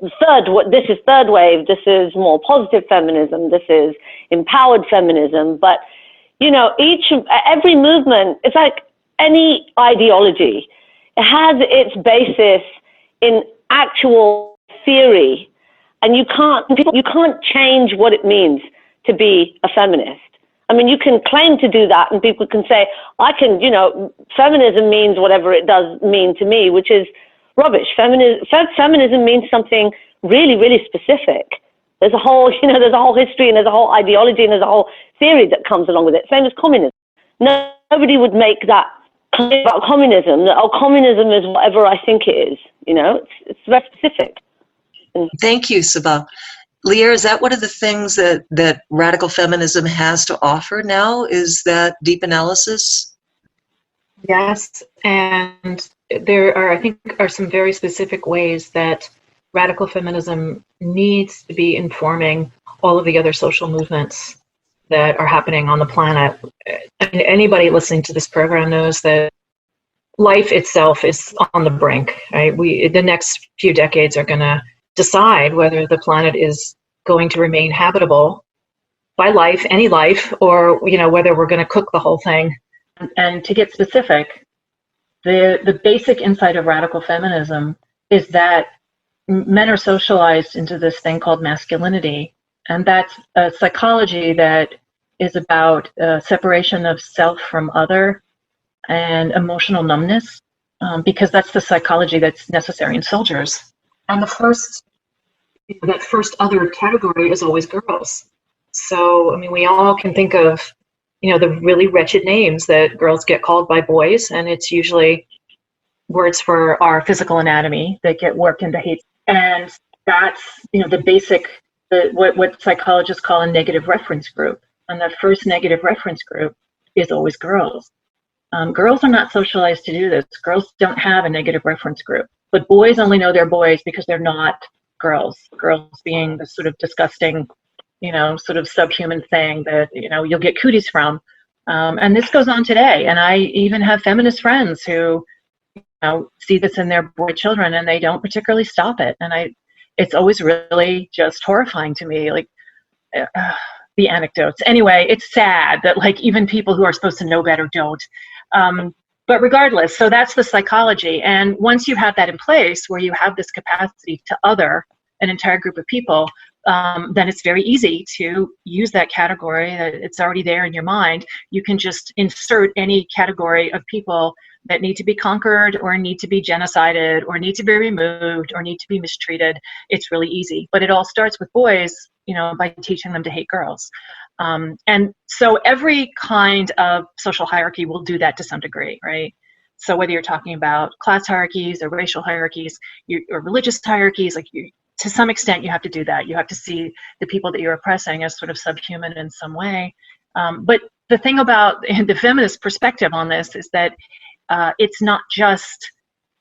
this is third wave, this is more positive feminism, this is empowered feminism. But, you know, every movement, it's like any ideology, it has its basis in actual theory, and you can't change what it means to be a feminist. I mean, you can claim to do that, and people can say, I can, you know, feminism means whatever it does mean to me, which is rubbish. Feminism means something really, really specific. There's a whole history, and there's a whole ideology, and there's a whole theory that comes along with it. Same as communism. Nobody would make that claim about communism, that, oh, communism is whatever I think it is. You know, it's very specific. Thank you, Saba. Lierre, is that one of the things that radical feminism has to offer now, is that deep analysis? Yes, and there are, I think, some very specific ways that radical feminism needs to be informing all of the other social movements that are happening on the planet. And anybody listening to this program knows that life itself is on the brink, right? The next few decades are going to decide whether the planet is going to remain habitable by life, any life, or, you know, whether we're going to cook the whole thing. And to get specific, the basic insight of radical feminism is that men are socialized into this thing called masculinity, and that's a psychology that is about separation of self from other and emotional numbness, because that's the psychology that's necessary in soldiers. And that first other category is always girls. So, I mean, we all can think of, you know, the really wretched names that girls get called by boys, and it's usually words for our physical anatomy that get worked into hate. And that's, you know, the basic, what psychologists call a negative reference group. And that first negative reference group is always girls. Girls are not socialized to do this. Girls don't have a negative reference group. But boys only know they're boys because they're not girls. Girls being the sort of disgusting, you know, sort of subhuman thing that, you know, you'll get cooties from. And this goes on today. And I even have feminist friends who, you know, see this in their boy children, and they don't particularly stop it. And it's always really just horrifying to me, like the anecdotes. Anyway, it's sad that, like, even people who are supposed to know better don't. But regardless, so that's the psychology. And once you have that in place, where you have this capacity to other an entire group of people, then it's very easy to use that category. It's already there in your mind. You can just insert any category of people that need to be conquered, or need to be genocided, or need to be removed, or need to be mistreated. It's really easy. But it all starts with boys, you know, by teaching them to hate girls. And so every kind of social hierarchy will do that to some degree, right? So whether you're talking about class hierarchies or racial hierarchies or religious hierarchies, like, to some extent you have to do that. You have to see the people that you're oppressing as sort of subhuman in some way. But the thing about the feminist perspective on this is that it's not just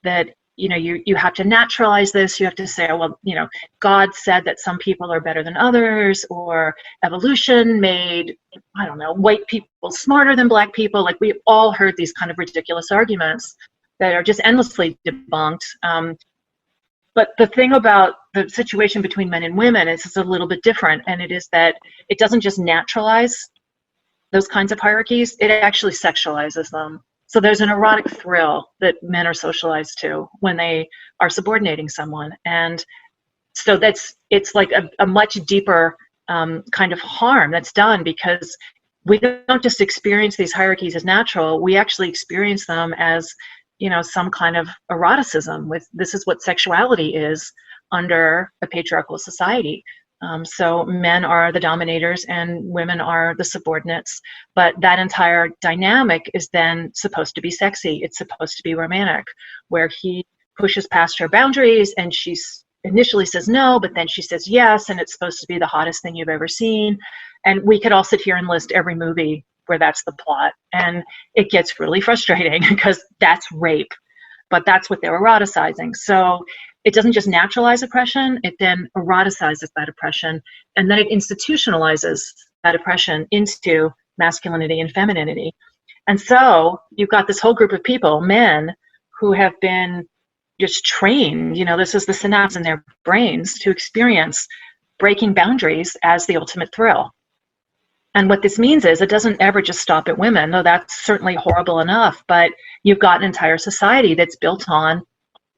that, you know, you have to naturalize this. You have to say, oh, well, you know, God said that some people are better than others, or evolution made, I don't know, white people smarter than black people. Like, we've all heard these kind of ridiculous arguments that are just endlessly debunked. But the thing about the situation between men and women is a little bit different, and it is that it doesn't just naturalize those kinds of hierarchies, it actually sexualizes them. So there's an erotic thrill that men are socialized to when they are subordinating someone. And so it's like a much deeper kind of harm that's done, because we don't just experience these hierarchies as natural, we actually experience them as, some kind of eroticism with, this is what sexuality is under a patriarchal society. So men are the dominators and women are the subordinates, but that entire dynamic is then supposed to be sexy. It's supposed to be romantic, where he pushes past her boundaries and she initially says no, but then she says yes, and it's supposed to be the hottest thing you've ever seen. And we could all sit here and list every movie where that's the plot, and it gets really frustrating because that's rape, but that's what they're eroticizing. So it doesn't just naturalize oppression, it then eroticizes that oppression, and then it institutionalizes that oppression into masculinity and femininity. And so you've got this whole group of people, men, who have been just trained, this is the synapse in their brains, to experience breaking boundaries as the ultimate thrill. And what this means is it doesn't ever just stop at women, though that's certainly horrible enough, but you've got an entire society that's built on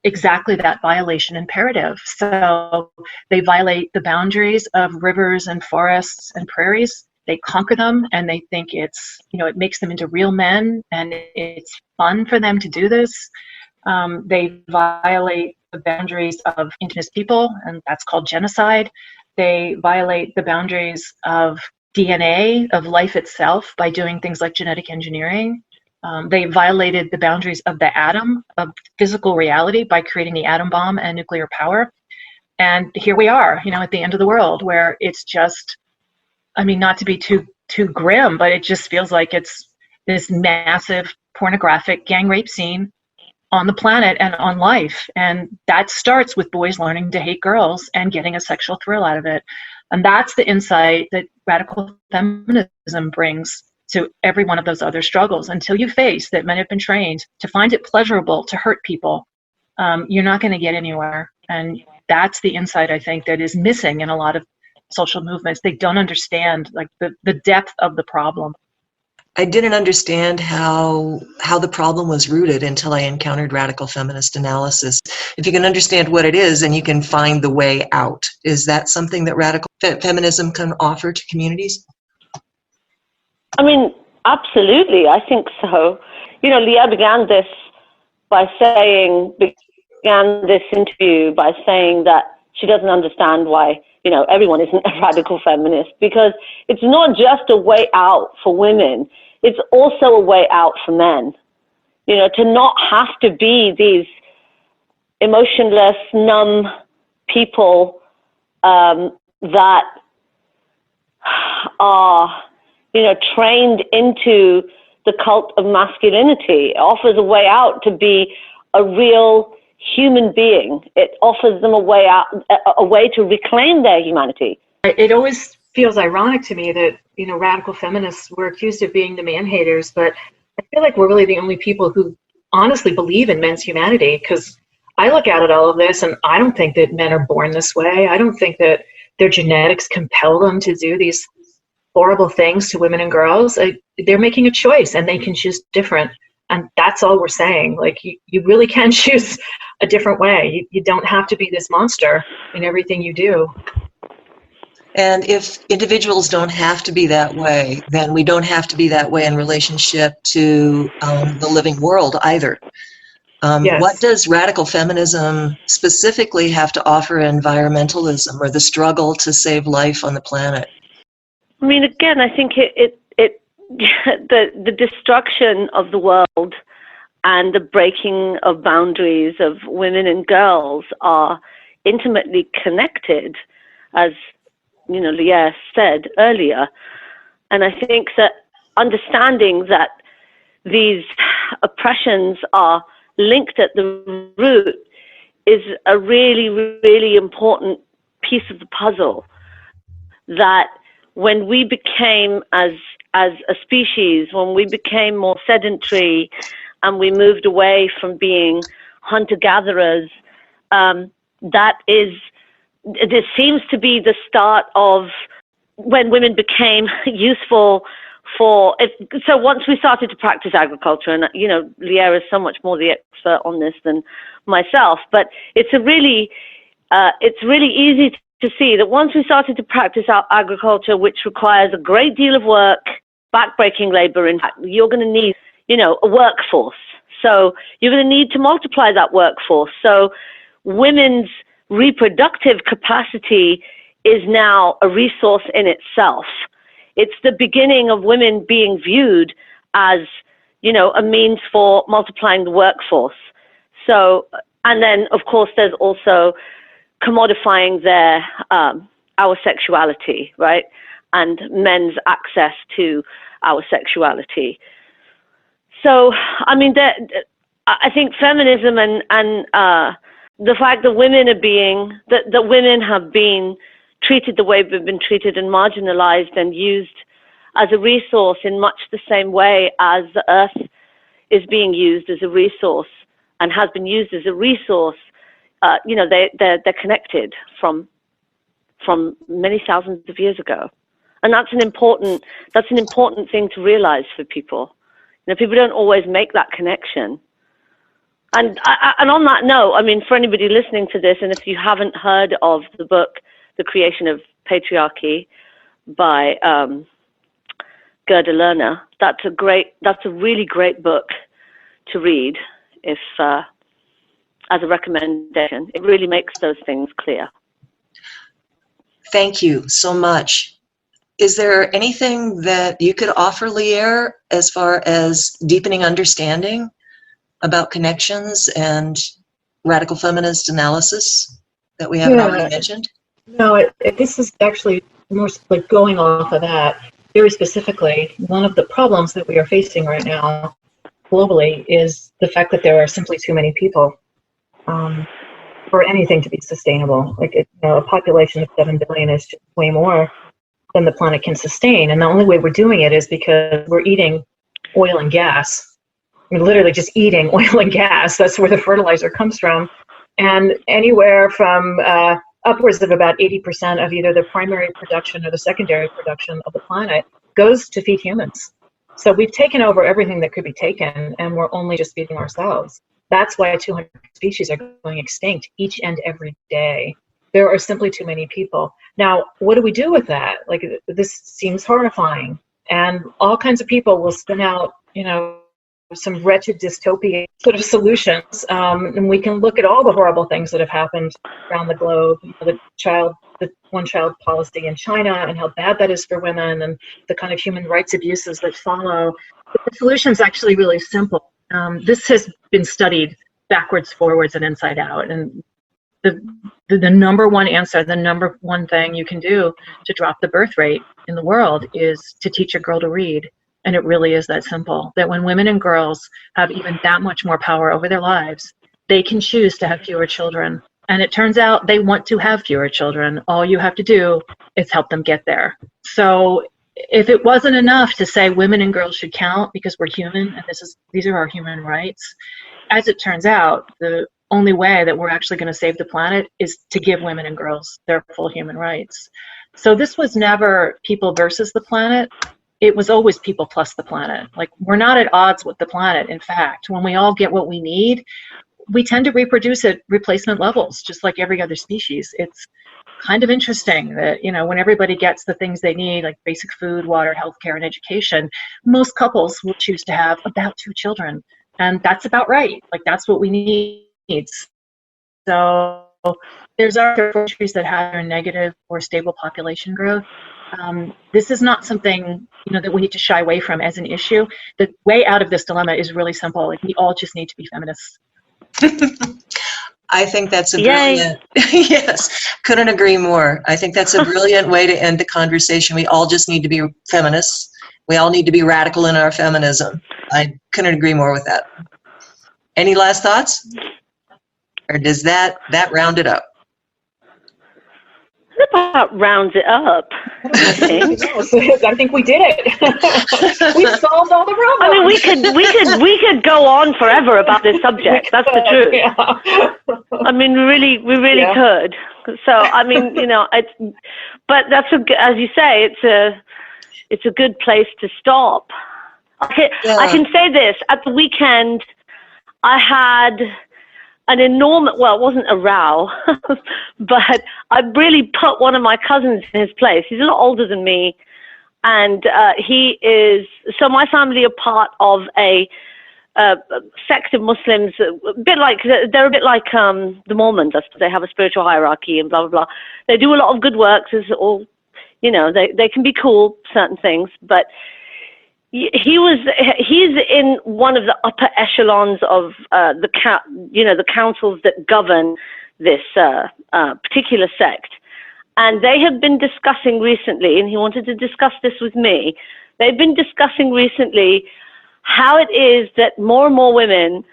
exactly that violation imperative. So they violate the boundaries of rivers and forests and prairies. They conquer them, and they think it's, it makes them into real men, and it's fun for them to do this. They violate the boundaries of indigenous people, and that's called genocide. They violate the boundaries of DNA, of life itself, by doing things like genetic engineering. They violated the boundaries of the atom, of physical reality, by creating the atom bomb and nuclear power. And here we are, at the end of the world, where it's just, not to be too grim, but it just feels like it's this massive pornographic gang rape scene on the planet and on life. And that starts with boys learning to hate girls and getting a sexual thrill out of it. And that's the insight that radical feminism brings to every one of those other struggles. Until you face that men have been trained to find it pleasurable to hurt people, you're not going to get anywhere. And that's the insight, I think, that is missing in a lot of social movements. They don't understand the depth of the problem. I didn't understand how the problem was rooted until I encountered radical feminist analysis. If you can understand what it is, then you can find the way out. Is that something that radical feminism can offer to communities? Absolutely, I think so. Lierre began this interview by saying that she doesn't understand why, everyone isn't a radical feminist, because it's not just a way out for women, it's also a way out for men. To not have to be these emotionless, numb people that are, trained into the cult of masculinity. It offers a way out to be a real human being. It offers them a way out, a way to reclaim their humanity. It always feels ironic to me that, radical feminists were accused of being the man haters, but I feel like we're really the only people who honestly believe in men's humanity, because I look out at all of this and I don't think that men are born this way. I don't think that their genetics compel them to do these horrible things to women and girls. They're making a choice and they can choose different. And that's all we're saying. You really can choose a different way. You don't have to be this monster in everything you do. And if individuals don't have to be that way, then we don't have to be that way in relationship to the living world either. Yes. What does radical feminism specifically have to offer environmentalism or the struggle to save life on the planet? Again, I think the destruction of the world and the breaking of boundaries of women and girls are intimately connected, as Lierre said earlier. And I think that understanding that these oppressions are linked at the root is a really, really important piece of the puzzle. That when we became, as a species, when we became more sedentary and we moved away from being hunter-gatherers, that is this seems to be the start of when women became useful for it. So once we started to practice agriculture, and Lierre is so much more the expert on this than myself, but it's really easy to see that once we started to practice our agriculture, which requires a great deal of work, backbreaking labor, in fact, you're going to need, a workforce. So you're going to need to multiply that workforce. So women's reproductive capacity is now a resource in itself. It's the beginning of women being viewed as, a means for multiplying the workforce. So, and then of course there's also commodifying our sexuality, right? And men's access to our sexuality. So, I mean, I think feminism and the fact that women that women have been treated the way we've been treated and marginalized and used as a resource in much the same way as the earth is being used as a resource and has been used as a resource, they're connected from many thousands of years ago. And that's an important thing to realize for people. People don't always make that connection. And on that note, I mean, for anybody listening to this, and if you haven't heard of the book, The Creation of Patriarchy by Gerda Lerner, that's a really great book to read if as a recommendation. It really makes those things clear. Thank you so much. Is there anything that you could offer, Lierre, as far as deepening understanding about connections and radical feminist analysis that we haven't already mentioned? No, this is actually more like going off of that. Very specifically, one of the problems that we are facing right now globally is the fact that there are simply too many people for anything to be sustainable. Like, a population of 7 billion is just way more than the planet can sustain. And the only way we're doing it is because we're eating oil and gas. We're literally just eating oil and gas. That's where the fertilizer comes from. And anywhere from upwards of about 80% of either the primary production or the secondary production of the planet goes to feed humans. So we've taken over everything that could be taken, and we're only just feeding ourselves. That's why 200 species are going extinct each and every day. There are simply too many people. Now, what do we do with that? Like, this seems horrifying. And all kinds of people will spin out, some wretched dystopia sort of solutions. And we can look at all the horrible things that have happened around the globe. The one-child policy in China and how bad that is for women, and the kind of human rights abuses that follow. But the solution is actually really simple. This has been studied backwards, forwards, and inside out. And the number one answer, the number one thing you can do to drop the birth rate in the world is to teach a girl to read. And it really is that simple, that when women and girls have even that much more power over their lives, they can choose to have fewer children. And it turns out they want to have fewer children. All you have to do is help them get there. So if it wasn't enough to say women and girls should count because we're human and these are our human rights, as it turns out, the only way that we're actually going to save the planet is to give women and girls their full human rights. So this was never people versus the planet. It was always people plus the planet. Like, we're not at odds with the planet. In fact, when we all get what we need, we tend to reproduce at replacement levels, just like every other species. It's kind of interesting that, when everybody gets the things they need, like basic food, water, healthcare, and education, most couples will choose to have about 2 children. And that's about right. Like, that's what we need. So there's other countries that have negative or stable population growth. This is not something that we need to shy away from as an issue. The way out of this dilemma is really simple. Like, we all just need to be feminists. I think that's a brilliant, yes, couldn't agree more. I think that's a brilliant way to end the conversation. We all just need to be feminists. We all need to be radical in our feminism. I couldn't agree more with that. Any last thoughts? Or does that round it up? about rounds it up. I think we did it. We solved all the problems. I mean, we could go on forever about this subject. That's the truth. Yeah. I mean, we really could. So, I mean, but that's as you say, it's a good place to stop. I can say this: at the weekend, I had an enormous, well, it wasn't a row, but I really put one of my cousins in his place. He's a lot older than me, and so my family are part of a sect of Muslims, they're a bit like the Mormons. They have a spiritual hierarchy and blah, blah, blah. They do a lot of good works, they can be cool, certain things, but he's in one of the upper echelons of the councils that govern this particular sect. And they have been discussing recently, and he wanted to discuss this with me, they've been discussing recently how it is that more and more women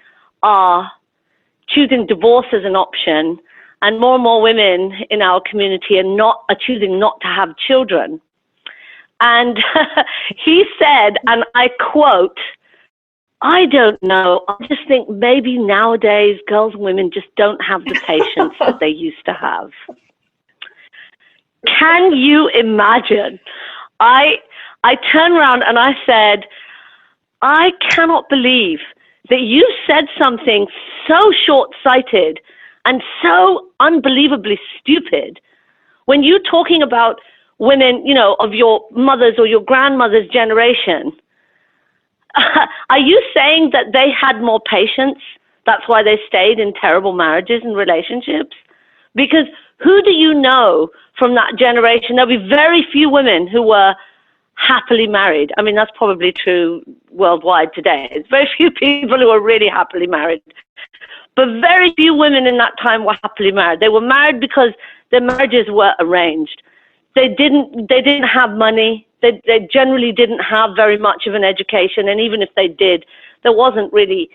are choosing divorce as an option, and more women in our community are choosing not to have children. And he said, and I quote, "I don't know, I just think maybe nowadays girls and women just don't have the patience that they used to have." Can you imagine? I turned around and I said, I cannot believe that you said something so short-sighted and so unbelievably stupid when you're talking about women, of your mother's or your grandmother's generation. Are you saying that they had more patience? That's why they stayed in terrible marriages and relationships? Because who do you know from that generation? There'll be very few women who were happily married. I mean, that's probably true worldwide today. It's very few people who are really happily married. But very few women in that time were happily married. They were married because their marriages were arranged. They didn't have money. They generally didn't have very much of an education. And even if they did, there wasn't really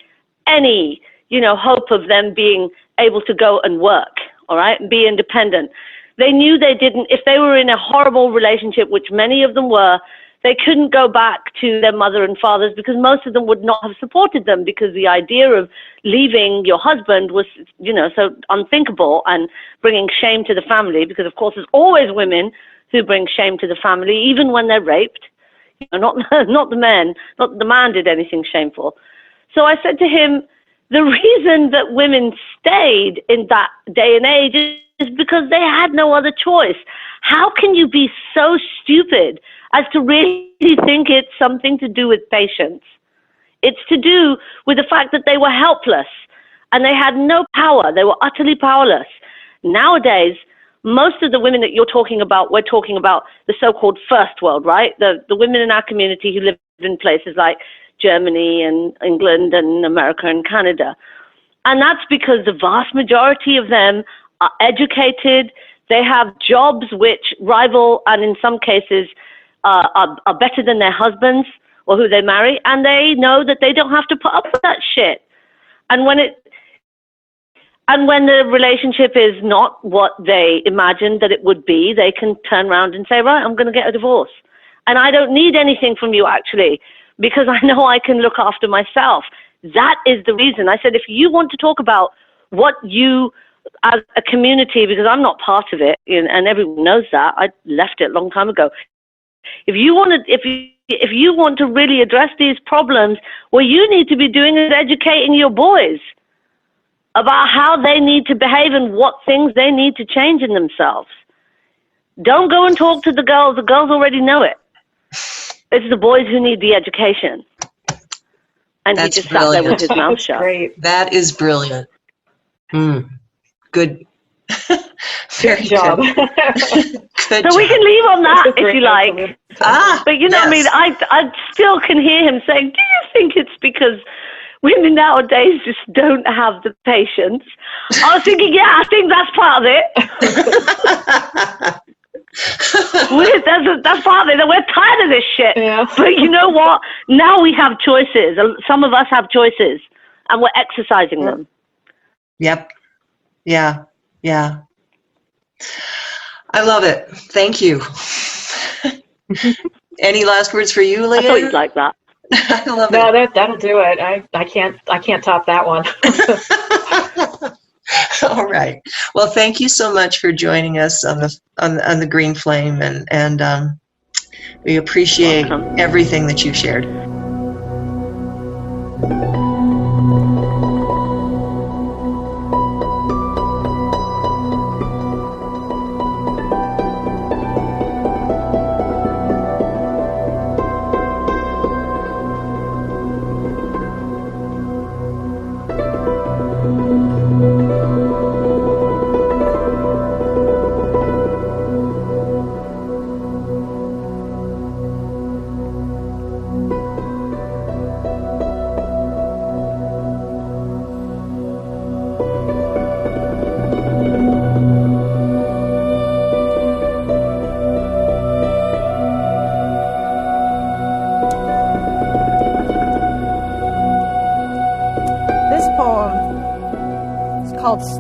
any, hope of them being able to go and work, all right, and be independent. They knew if they were in a horrible relationship, which many of them were, they couldn't go back to their mother and fathers because most of them would not have supported them, because the idea of leaving your husband was, so unthinkable and bringing shame to the family, because of course there's always women who bring shame to the family, even when they're raped, not the men, not the man did anything shameful. So I said to him, the reason that women stayed in that day and age is because they had no other choice. How can you be so stupid as to really think it's something to do with patience? It's to do with the fact that they were helpless and they had no power. They were utterly powerless. Nowadays, most of the women that you're talking about, we're talking about the so-called first world, right? The women in our community who live in places like Germany and England and America and Canada. And that's because the vast majority of them are educated. They have jobs which rival and in some cases are better than their husbands or who they marry. And they know that they don't have to put up with that shit. And when the relationship is not what they imagined that it would be, they can turn around and say, right, I'm going to get a divorce. And I don't need anything from you, actually, because I know I can look after myself. That is the reason. I said, if you want to talk about what you, as a community, because I'm not part of it, and everyone knows that, I left it a long time ago. If you want to really address these problems, what you need to be doing is educating your boys about how they need to behave and what things they need to change in themselves. Don't go and talk to the girls. The girls already know it. It's the boys who need the education. And That's he just sat there with his mouth shut. Great. That is brilliant. Good. Very good job. Good so we can leave on that if you like. But yes. I mean, I still can hear him saying, do you think it's because women nowadays just don't have the patience? I was thinking, yeah, I think that's part of it. That's part of it. We're tired of this shit. Yeah. But you know what? Now we have choices. Some of us have choices, and we're exercising them. Yep. Yeah. I love it. Thank you. Any last words for you, Lierre? I thought you'd like that. I love No, it. that'll do it. I can't top that one. All right. Well, thank you so much for joining us on the Green Flame, and we appreciate everything that you've shared.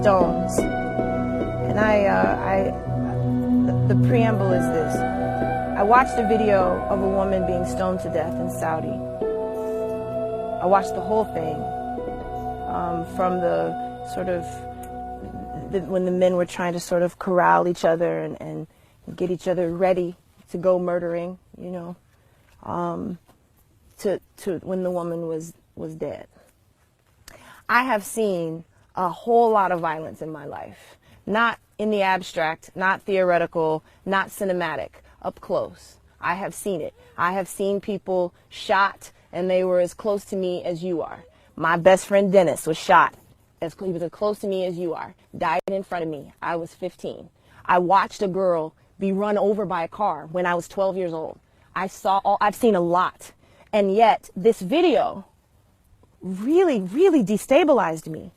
Stones, and the preamble is this. I watched a video of a woman being stoned to death in Saudi. I watched the whole thing, from the sort of when the men were trying to sort of corral each other and get each other ready to go murdering, to when the woman was dead. I have seen a whole lot of violence in my life, not in the abstract, not theoretical, not cinematic, up close. I have seen it. I have seen people shot and they were as close to me as you are. My best friend Dennis was shot. He was as close to me as you are. Died in front of me. I was 15. I watched a girl be run over by a car when I was 12 years old. I've seen a lot. And yet this video really, really destabilized me.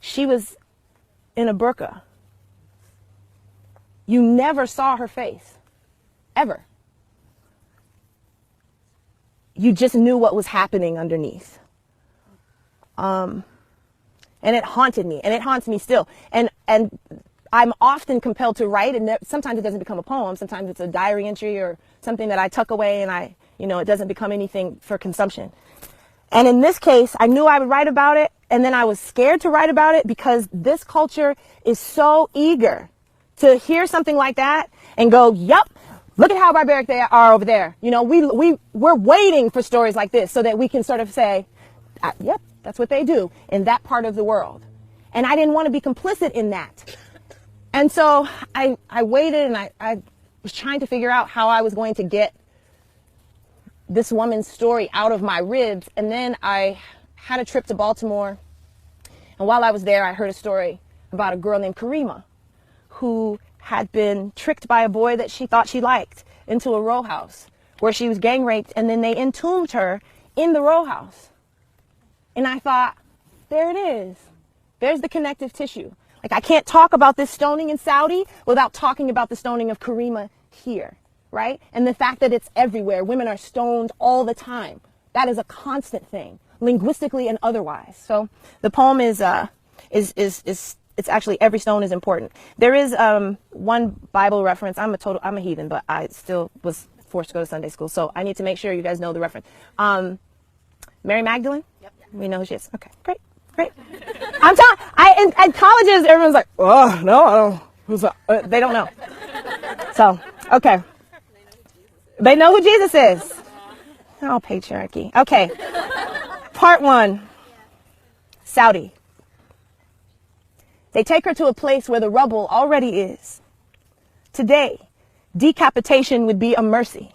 She was in a burqa. You never saw her face, ever. You just knew what was happening underneath. And it haunted me, and it haunts me still. And I'm often compelled to write, and sometimes it doesn't become a poem. Sometimes it's a diary entry or something that I tuck away, and it doesn't become anything for consumption. And in this case, I knew I would write about it, and then I was scared to write about it because this culture is so eager to hear something like that and go, yep, look at how barbaric they are over there. We're waiting for stories like this so that we can sort of say, yep, that's what they do in that part of the world. And I didn't want to be complicit in that. And so I waited, and I was trying to figure out how I was going to get this woman's story out of my ribs. And then I had a trip to Baltimore. And while I was there, I heard a story about a girl named Karima who had been tricked by a boy that she thought she liked into a row house where she was gang raped, and then they entombed her in the row house. And I thought, there it is. There's the connective tissue. Like, I can't talk about this stoning in Saudi without talking about the stoning of Karima here, right? And the fact that it's everywhere. Women are stoned all the time. That is a constant thing, linguistically and otherwise. So the poem is it's actually every stone is important. There is one Bible reference. I'm a heathen, but I still was forced to go to Sunday school, so I need to make sure you guys know the reference. Mary Magdalene. Yep. We know who she is. Okay, great. I'm telling. At colleges, everyone's like, oh no, I don't. They don't know. So okay, they know who Jesus is. Oh, patriarchy. Okay. Part 1. Saudi. They take her to a place where the rubble already is. Today, decapitation would be a mercy.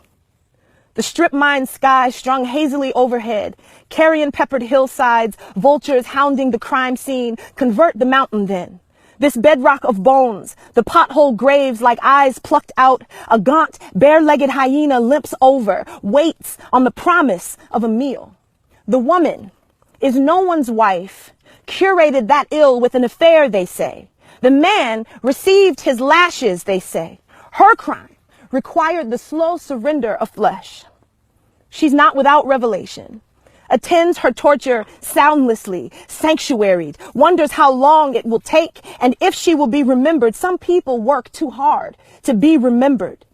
The strip-mined sky strung hazily overhead, carrion-peppered hillsides, vultures hounding the crime scene, convert the mountain then. This bedrock of bones, the pothole graves like eyes plucked out, a gaunt, bare-legged hyena limps over, waits on the promise of a meal. The woman is no one's wife, curated that ill with an affair, they say. The man received his lashes, they say. Her crime required the slow surrender of flesh. She's not without revelation. attends her torture soundlessly, sanctuaried, wonders how long it will take and if she will be remembered. Some people work too hard to be remembered.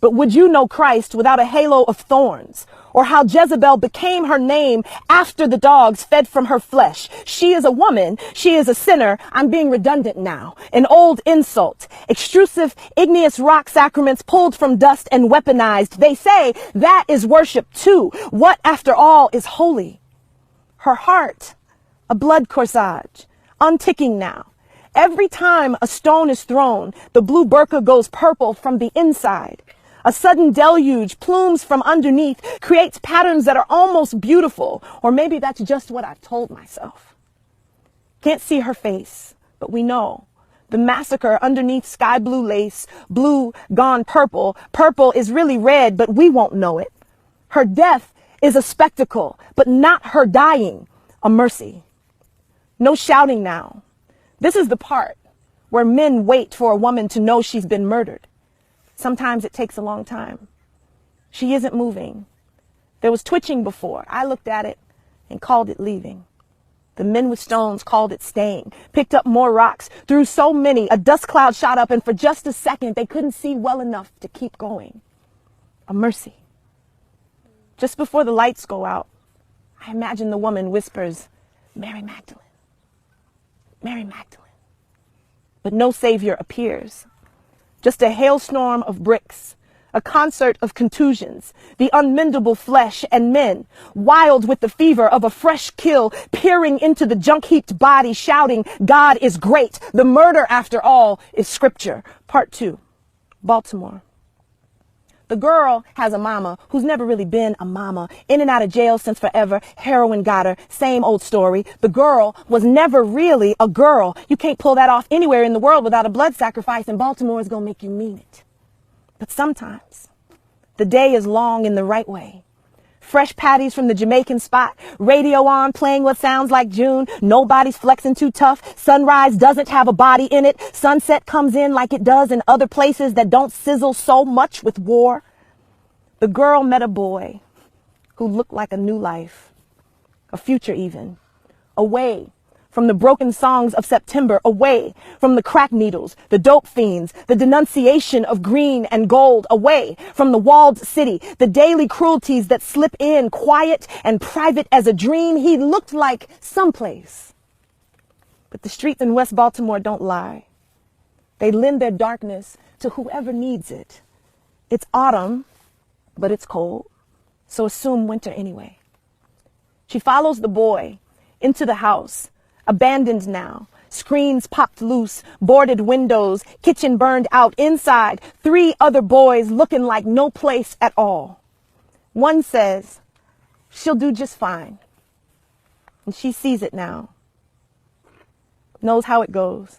But would you know Christ without a halo of thorns? Or how Jezebel became her name after the dogs fed from her flesh? She is a woman. She is a sinner. I'm being redundant now. An old insult. Extrusive, igneous rock sacraments pulled from dust and weaponized. They say that is worship too. What, after all, is holy? Her heart, a blood corsage, unticking now. Every time a stone is thrown, the blue burqa goes purple from the inside. A sudden deluge, plumes from underneath, creates patterns that are almost beautiful. Or maybe that's just what I've told myself. Can't see her face, but we know. The massacre underneath sky blue lace, blue gone purple. Purple is really red, but we won't know it. Her death is a spectacle, but not her dying, a mercy. No shouting now. This is the part where men wait for a woman to know she's been murdered. Sometimes it takes a long time. She isn't moving. There was twitching before. I looked at it and called it leaving. The men with stones called it staying, picked up more rocks, threw so many, a dust cloud shot up, and for just a second, they couldn't see well enough to keep going. A mercy. Just before the lights go out, I imagine the woman whispers, Mary Magdalene. Mary Magdalene. But no savior appears. Just a hailstorm of bricks, a concert of contusions, the unmendable flesh and men, wild with the fever of a fresh kill, peering into the junk-heaped body, shouting, God is great. The murder, after all, is scripture. Part 2, Baltimore. The girl has a mama who's never really been a mama, in and out of jail since forever. Heroin got her, same old story. The girl was never really a girl. You can't pull that off anywhere in the world without a blood sacrifice, and Baltimore is going to make you mean it. But sometimes the day is long in the right way. Fresh patties from the Jamaican spot, radio on, playing what sounds like June. Nobody's flexing too tough. Sunrise doesn't have a body in it. Sunset comes in like it does in other places that don't sizzle so much with war. The girl met a boy who looked like a new life, a future even, away from the broken songs of September, away from the crack needles, the dope fiends, the denunciation of green and gold, away from the walled city, the daily cruelties that slip in quiet and private as a dream. He looked like someplace. But the streets in West Baltimore don't lie. They lend their darkness to whoever needs it. It's autumn, but it's cold, so assume winter anyway. She follows the boy into the house, abandoned now, screens popped loose, boarded windows, kitchen burned out. Inside, 3 other boys looking like no place at all. One says, she'll do just fine. And she sees it now, knows how it goes.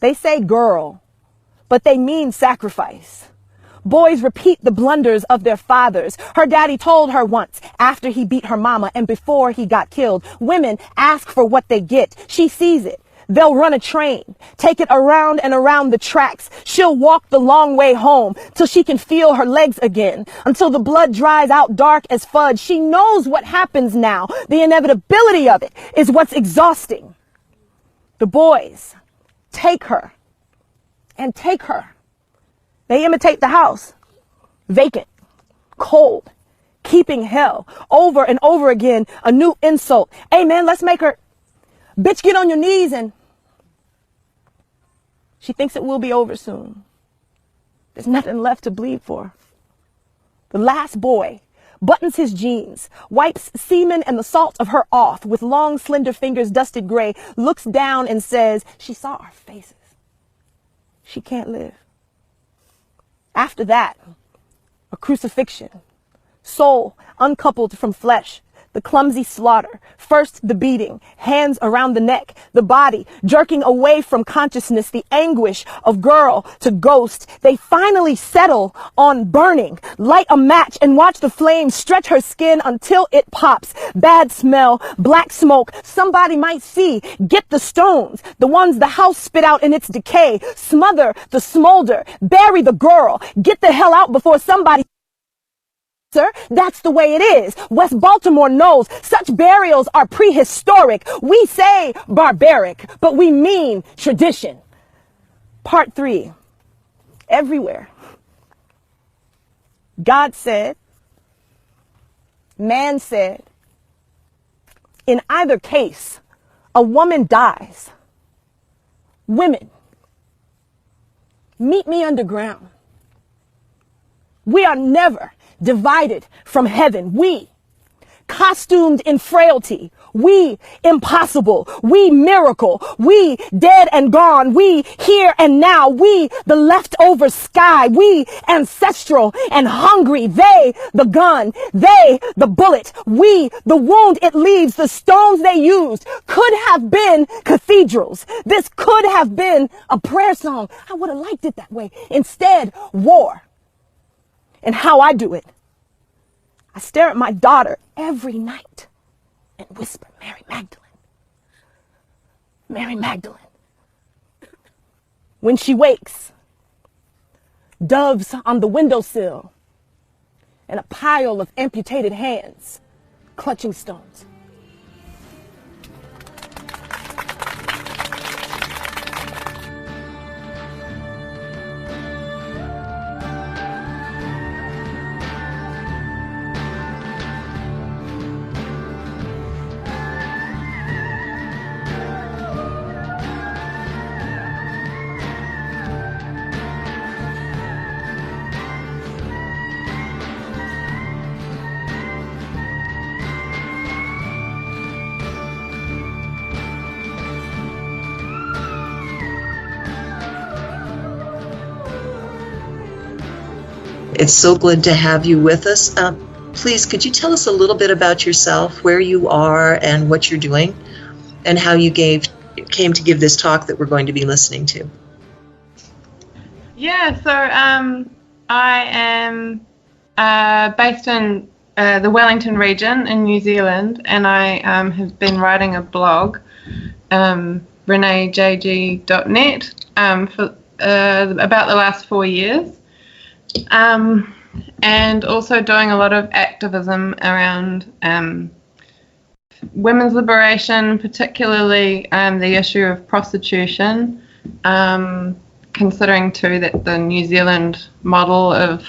They say girl, but they mean sacrifice. Boys repeat the blunders of their fathers. Her daddy told her once, after he beat her mama and before he got killed, women ask for what they get. She sees it. They'll run a train, take it around and around the tracks. She'll walk the long way home till she can feel her legs again, until the blood dries out dark as fudge. She knows what happens now. The inevitability of it is what's exhausting. The boys take her and take her. They imitate the house, vacant, cold, keeping hell, over and over again, a new insult. Hey man, let's make her, bitch, get on your knees. And she thinks it will be over soon. There's nothing left to bleed for. The last boy buttons his jeans, wipes semen and the salt of her off with long, slender fingers dusted gray, looks down and says, she saw our faces. She can't live. After that, a crucifixion, soul uncoupled from flesh, the clumsy slaughter, first the beating, hands around the neck, the body jerking away from consciousness, the anguish of girl to ghost. They finally settle on burning, light a match and watch the flames stretch her skin until it pops. Bad smell, black smoke, somebody might see. Get the stones, the ones the house spit out in its decay. Smother the smolder, bury the girl, get the hell out before somebody That's the way it is. West Baltimore knows such burials are prehistoric. We say barbaric, but we mean tradition. Part 3. Everywhere. God said, man said, in either case, a woman dies. Women, meet me underground. We are never divided from heaven. We, costumed in frailty. We, impossible. We, miracle. We, dead and gone. We, here and now. We, the leftover sky. We, ancestral and hungry. They, the gun. They, the bullet. We, the wound it leaves. The stones they used could have been cathedrals. This could have been a prayer song. I would have liked it that way. Instead, war. And how I do it. I stare at my daughter every night and whisper, Mary Magdalene. Mary Magdalene. When she wakes, doves on the windowsill and a pile of amputated hands clutching stones. It's so good to have you with us. Please, could you tell us a little bit about yourself, where you are and what you're doing, and how you came to give this talk that we're going to be listening to? Yeah, so I am based in the Wellington region in New Zealand, and I have been writing a blog, reneegg.net, for about the last 4 years. And also doing a lot of activism around women's liberation, particularly the issue of prostitution, considering too that the New Zealand model of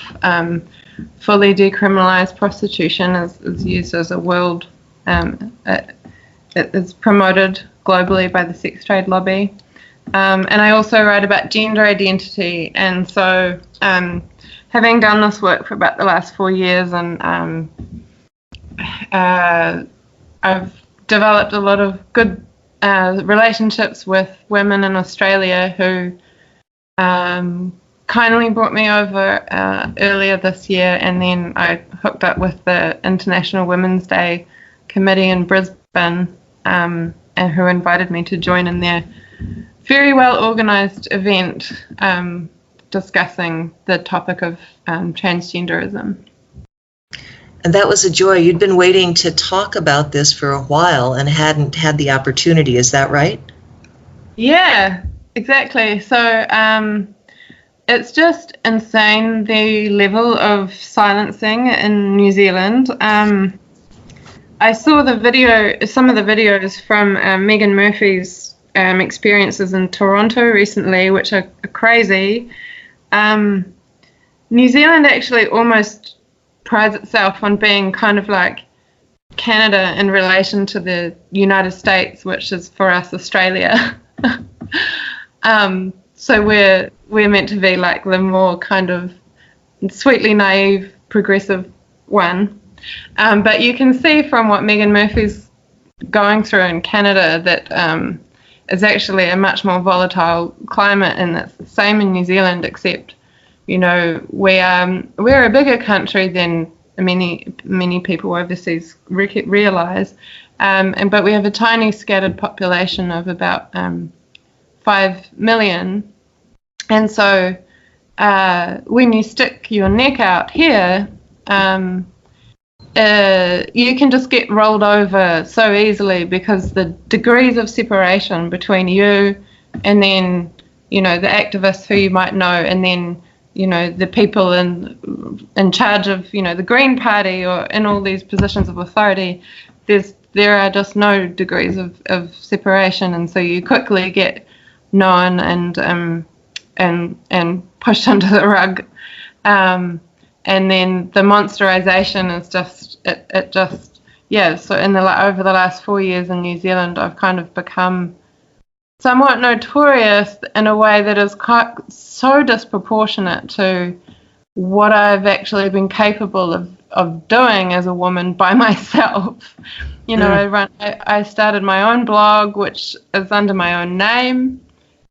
fully decriminalised prostitution is used as a world, it is promoted globally by the sex trade lobby. And I also write about gender identity, and so having done this work for about the last 4 years, and I've developed a lot of good relationships with women in Australia who kindly brought me over earlier this year, and then I hooked up with the International Women's Day Committee in Brisbane, and who invited me to join in their very well organised event discussing the topic of transgenderism. And that was a joy. You'd been waiting to talk about this for a while and hadn't had the opportunity, is that right? Yeah, exactly. So it's just insane, the level of silencing in New Zealand. I saw some of the videos from Megan Murphy's experiences in Toronto recently, which are crazy. New Zealand actually almost prides itself on being kind of like Canada in relation to the United States, which is for us Australia. So we're meant to be like the more kind of sweetly naive, progressive one. But you can see from what Megan Murphy's going through in Canada that is actually a much more volatile climate, and it's the same in New Zealand, except, you know, we're a bigger country than many people overseas realise, but we have a tiny scattered population of about 5 million, and so when you stick your neck out here, you can just get rolled over so easily, because the degrees of separation between you and then, you know, the activists who you might know, and then the people in charge of, the Green Party or in all these positions of authority, there are just no degrees of separation, and so you quickly get known and pushed under the rug, and then the monsterization is just so over the last 4 years in New Zealand, I've kind of become somewhat notorious in a way that is so disproportionate to what I've actually been capable of doing as a woman by myself. I started my own blog, which is under my own name.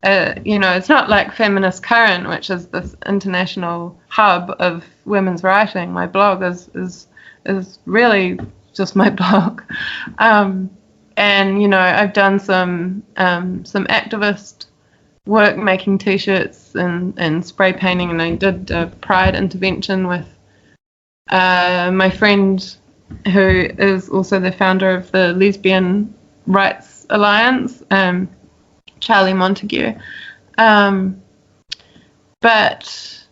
It's not like Feminist Current, which is this international hub of women's writing. My blog is really just my blog. And I've done some activist work, making T-shirts and spray painting, and I did a Pride intervention with my friend, who is also the founder of the Lesbian Rights Alliance, Charlie Montague. But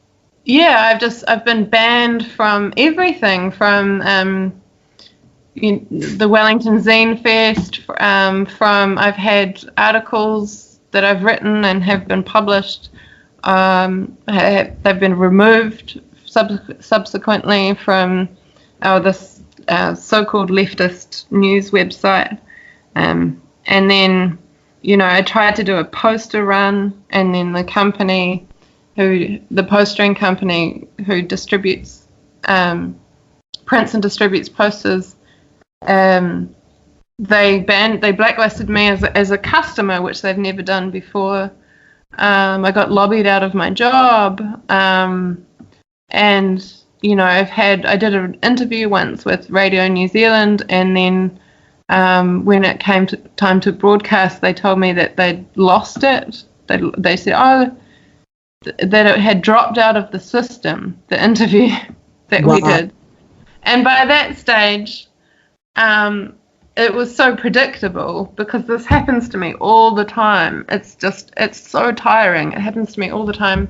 yeah, I've been banned from everything, from the Wellington Zine Fest, I've had articles that I've written and have been published. They've been removed subsequently from this so-called leftist news website. And then, I tried to do a poster run, and then the postering company who distributes, prints and distributes posters, they blacklisted me as a customer, which they've never done before. I got lobbied out of my job, and I did an interview once with Radio New Zealand, and then when it came to time to broadcast, they told me that they'd lost it. They said, that it had dropped out of the system, the interview that we did. And by that stage, it was so predictable, because this happens to me all the time. It's so tiring. It happens to me all the time.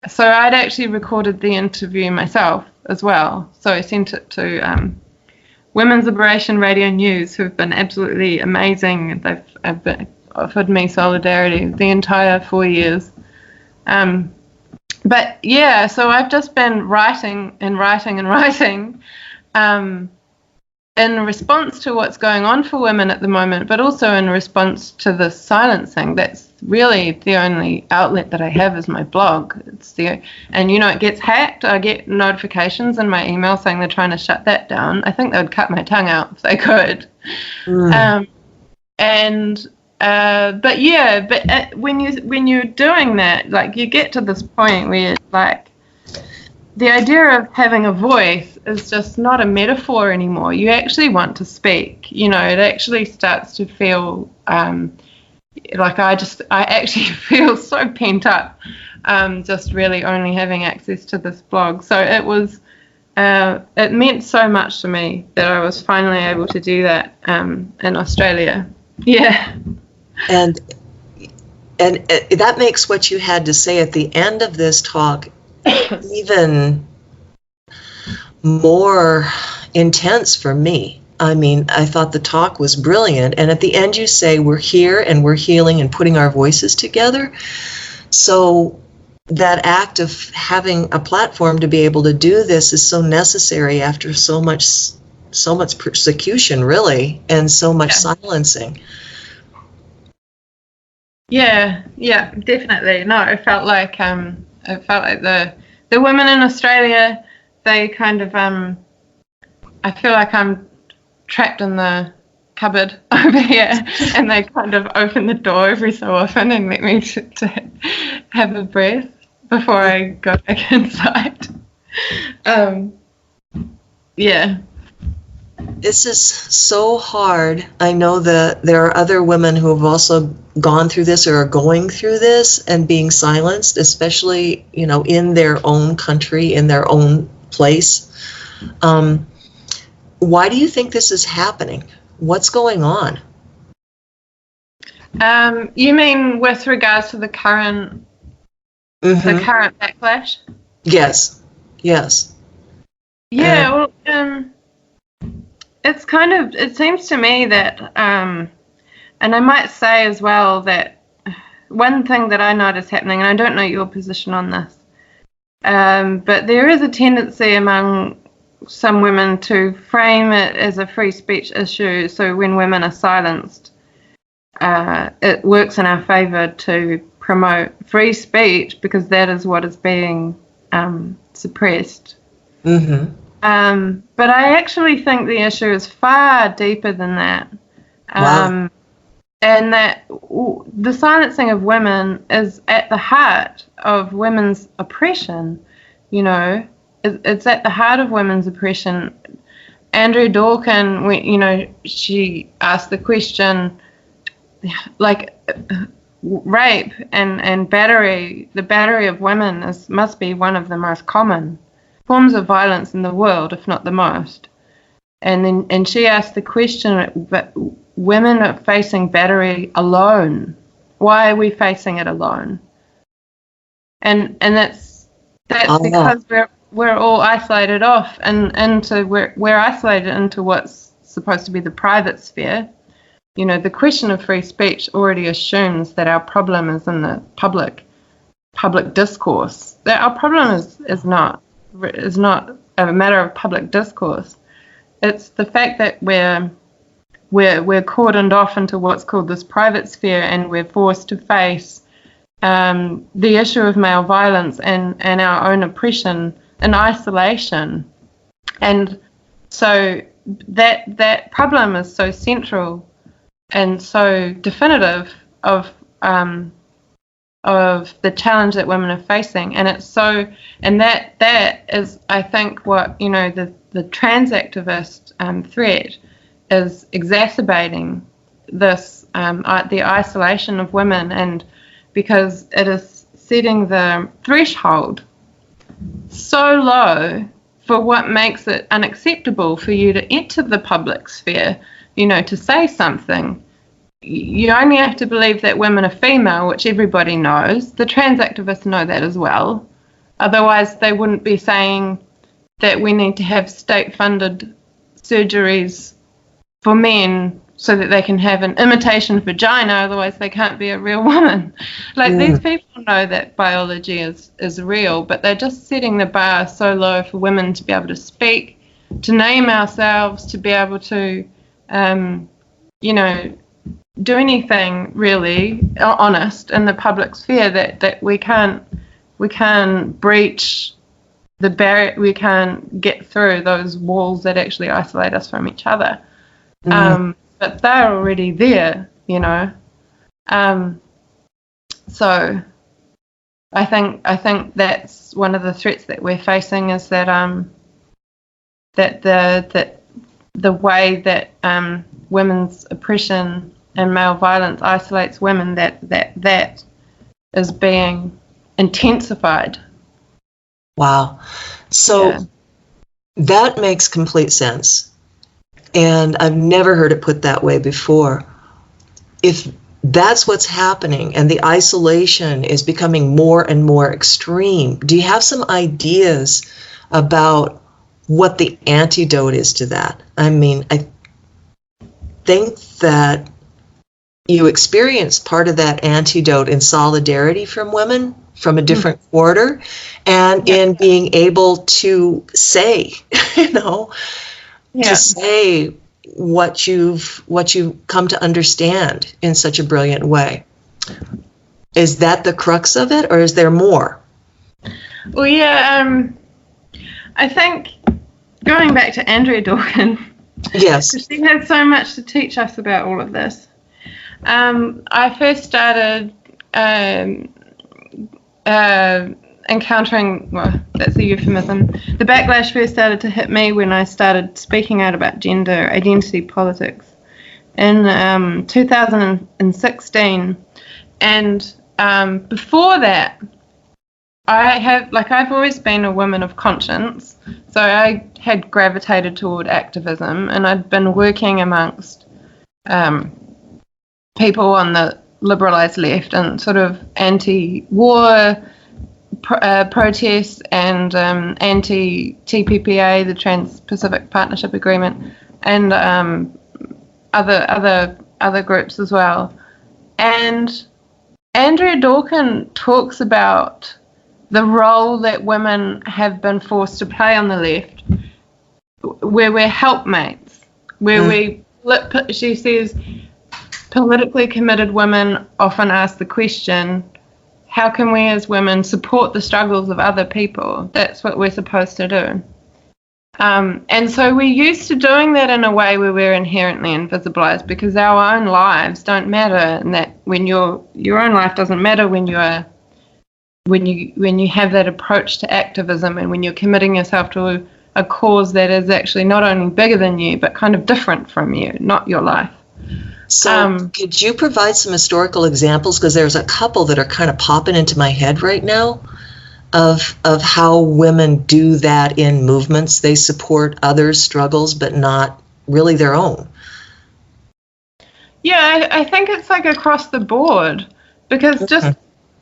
So I'd actually recorded the interview myself as well. So I sent it to Women's Liberation Radio News, who've been absolutely amazing. They've offered me solidarity the entire 4 years. But yeah, so I've just been writing and writing and writing, in response to what's going on for women at the moment, but also in response to the silencing. That's really the only outlet that I have, is my blog. And it gets hacked. I get notifications in my email saying they're trying to shut that down. I think they would cut my tongue out if they could. But when you're doing that, like, you get to this point where, like, the idea of having a voice is just not a metaphor anymore. You actually want to speak. It actually starts to feel like I actually feel so pent up, just really only having access to this blog. So it meant so much to me that I was finally able to do that in Australia. Yeah. And that makes what you had to say at the end of this talk even more intense for me. I mean, I thought the talk was brilliant, and at the end you say we're here and we're healing and putting our voices together. So that act of having a platform to be able to do this is so necessary after so much persecution, really, and so much silencing. Yeah, definitely. No, I felt like the women in Australia, they kind of I feel like I'm trapped in the cupboard over here, and they kind of open the door every so often and let me to have a breath before I go back inside. Yeah. This is so hard. I know that there are other women who have also gone through this or are going through this and being silenced, especially, in their own country, in their own place. Why do you think this is happening? What's going on? You mean with regards to the current backlash? Yes. Yes. Yeah, well, it's kind of, it seems to me that, and I might say as well that one thing that I notice happening, and I don't know your position on this, but there is a tendency among some women to frame it as a free speech issue. So when women are silenced, it works in our favour to promote free speech because that is what is being suppressed. Mm-hmm. But I actually think the issue is far deeper than that. Wow. And that the silencing of women is at the heart of women's oppression. You know, it's at the heart of women's oppression. Andrea Dawkins, she asked the question, like, rape and battery, the battery of women must be one of the most common forms of violence in the world, if not the most. And she asked the question, but women are facing battery alone. Why are we facing it alone? And that's because we're all isolated off and we're isolated into what's supposed to be the private sphere. You know, the question of free speech already assumes that our problem is in the public discourse. That our problem is not a matter of public discourse. It's the fact that we're cordoned off into what's called this private sphere, and we're forced to face the issue of male violence and our own oppression in isolation. And so that problem is so central and so definitive of the challenge that women are facing, and that is, I think, what the trans activist threat is exacerbating this the isolation of women, and because it is setting the threshold so low for what makes it unacceptable for you to enter the public sphere, to say something. You only have to believe that women are female, which everybody knows. The trans activists know that as well. Otherwise, they wouldn't be saying that we need to have state-funded surgeries for men so that they can have an imitation vagina, otherwise they can't be a real woman. These people know that biology is real, but they're just setting the bar so low for women to be able to speak, to name ourselves, to be able to, do anything really honest in the public sphere, that we can't breach the barrier, we can't get through those walls that actually isolate us from each other. But they're already there, so I think that's one of the threats that we're facing, is that the way that women's oppression and male violence isolates women, that is being intensified. Wow. So that makes complete sense. And I've never heard it put that way before. If that's what's happening and the isolation is becoming more and more extreme, do you have some ideas about what the antidote is to that? I mean, I think that you experience part of that antidote in solidarity from women from a different quarter, and in being able to say, to say what you've come to understand in such a brilliant way. Is that the crux of it, or is there more? Well, I think going back to Andrea Dawkins, yes, she had so much to teach us about all of this. I first started encountering, well, that's a euphemism, the backlash first started to hit me when I started speaking out about gender identity politics in 2016. And before that, I've always been a woman of conscience, so I had gravitated toward activism, and I'd been working amongst people on the liberalised left and sort of anti-war protests and anti-TPPA, the Trans-Pacific Partnership Agreement, and other groups as well. And Andrea Dawkins talks about the role that women have been forced to play on the left, where we're helpmates, where she says, politically committed women often ask the question, how can we as women support the struggles of other people? That's what we're supposed to do. And so we're used to doing that in a way where we're inherently invisibilized, because our own lives don't matter, and that when your own life doesn't matter when you have that approach to activism, and when you're committing yourself to a cause that is actually not only bigger than you but kind of different from you, not your life. So could you provide some historical examples, because there's a couple that are kind of popping into my head right now, of how women do that in movements. They support others' struggles but not really their own. Yeah, I think it's like across the board, because just,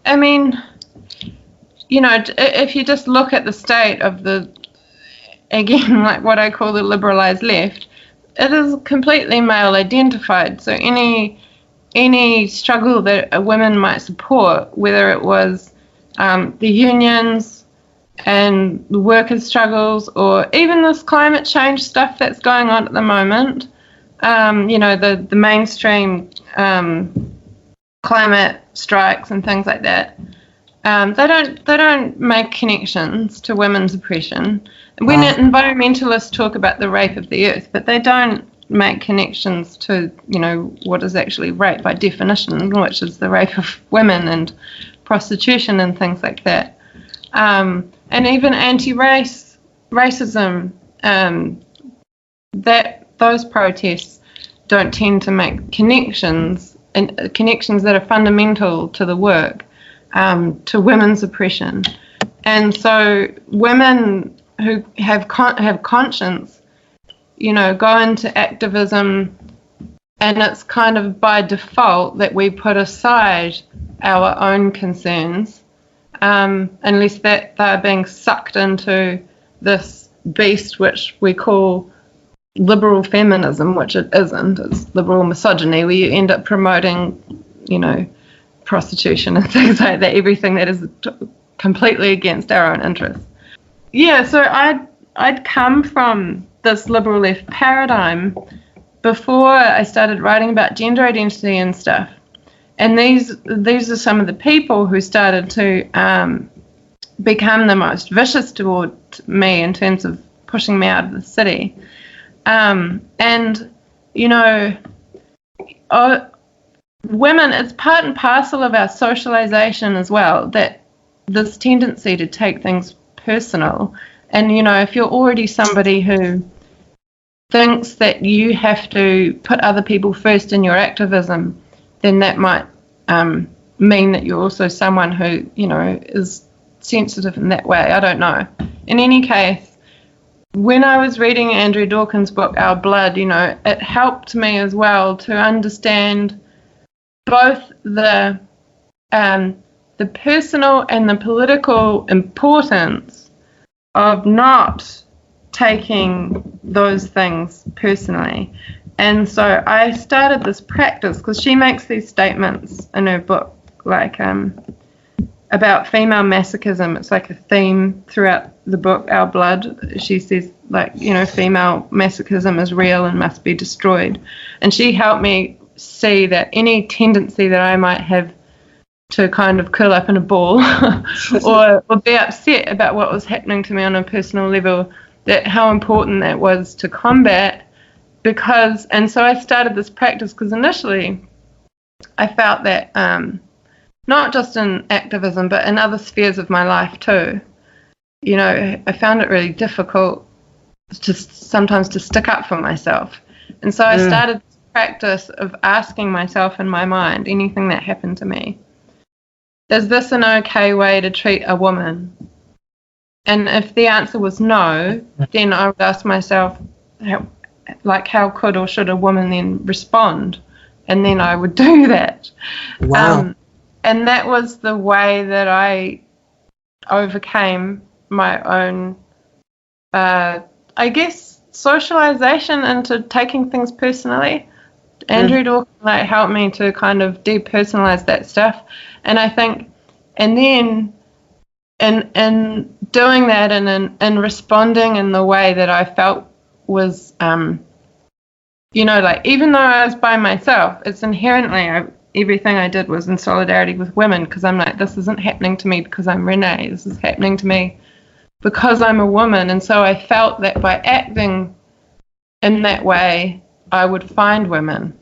I mean, you know, if you just look at the state of the, again, like what I call the liberalized left, it is completely male identified. So any struggle that a woman might support, whether it was the unions and the workers' struggles, or even this climate change stuff that's going on at the moment, you know, the mainstream climate strikes and things like that, they don't make connections to women's oppression. When environmentalists talk about the rape of the earth, but they don't make connections to, you know, what is actually rape by definition, which is the rape of women and prostitution and things like that. And even anti-racism, that those protests don't tend to make connections, and connections that are fundamental to the work, to women's oppression. And so women who have conscience, you know, go into activism, and it's kind of by default that we put aside our own concerns, unless that they're being sucked into this beast which we call liberal feminism, which it isn't. It's liberal misogyny, where you end up promoting, you know, prostitution and things like that, everything that is completely against our own interests. Yeah, so I'd come from this liberal left paradigm before I started writing about gender identity and stuff. And these are some of the people who started to become the most vicious toward me in terms of pushing me out of the city. And, you know, women, it's part and parcel of our socialization as well, that this tendency to take things personal. And, you know, if you're already somebody who thinks that you have to put other people first in your activism, then that might mean that you're also someone who, you know, is sensitive in that way. I don't know. In any case, when I was reading Andrea Dawkins' book, Our Blood, you know, it helped me as well to understand both the personal and the political importance of not taking those things personally. And so I started this practice, because she makes these statements in her book, like about female masochism. It's like a theme throughout the book, Our Blood. She says, like, you know, female masochism is real and must be destroyed. And she helped me see that any tendency that I might have to kind of curl up in a ball or be upset about what was happening to me on a personal level, that how important that was to combat. Because, and so I started this practice because initially I felt that not just in activism but in other spheres of my life too, you know, I found it really difficult to sometimes to stick up for myself. And so I started this practice of asking myself in my mind, anything that happened to me, is this an okay way to treat a woman? And if the answer was no, then I would ask myself, how could or should a woman then respond? And then I would do that. Wow. And that was the way that I overcame my own, I guess, socialization into taking things personally. Andrew Dawkins helped me to kind of depersonalize that stuff, and I think, and then in doing that and in responding in the way that I felt was, like, even though I was by myself, it's inherently everything I did was in solidarity with women, because I'm like, this isn't happening to me because I'm Renee, this is happening to me because I'm a woman. And so I felt that by acting in that way, I would find women.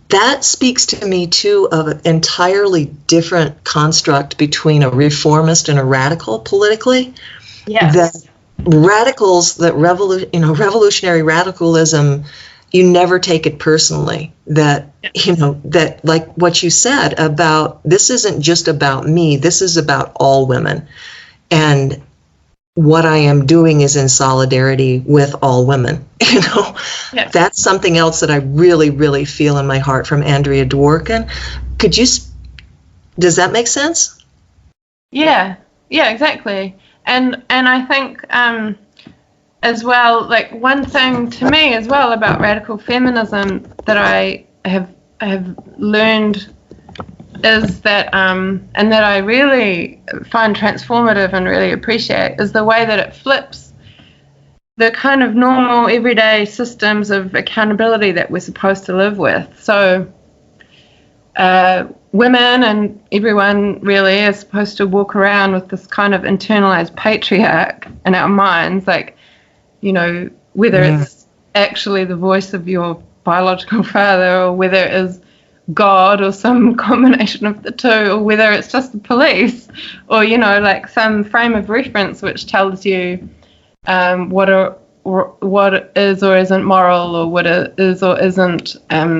That speaks to me, too, of an entirely different construct between a reformist and a radical politically. Yes. That radicals, that revolutionary radicalism, you never take it personally. That, that, like what you said about, this isn't just about me, this is about all women. And what I am doing is in solidarity with all women. Yes. That's something else that I really, really feel in my heart from Andrea Dworkin. Does that make sense? Yeah, exactly. And I think as well, like, one thing to me as well about radical feminism that I have learned is that, and that I really find transformative and really appreciate, is the way that it flips the kind of normal everyday systems of accountability that we're supposed to live with. So women and everyone really is supposed to walk around with this kind of internalized patriarch in our minds, like, whether it's actually the voice of your biological father, or whether it is God, or some combination of the two, or whether it's just the police, or like some frame of reference which tells you what is or isn't moral, or what is or isn't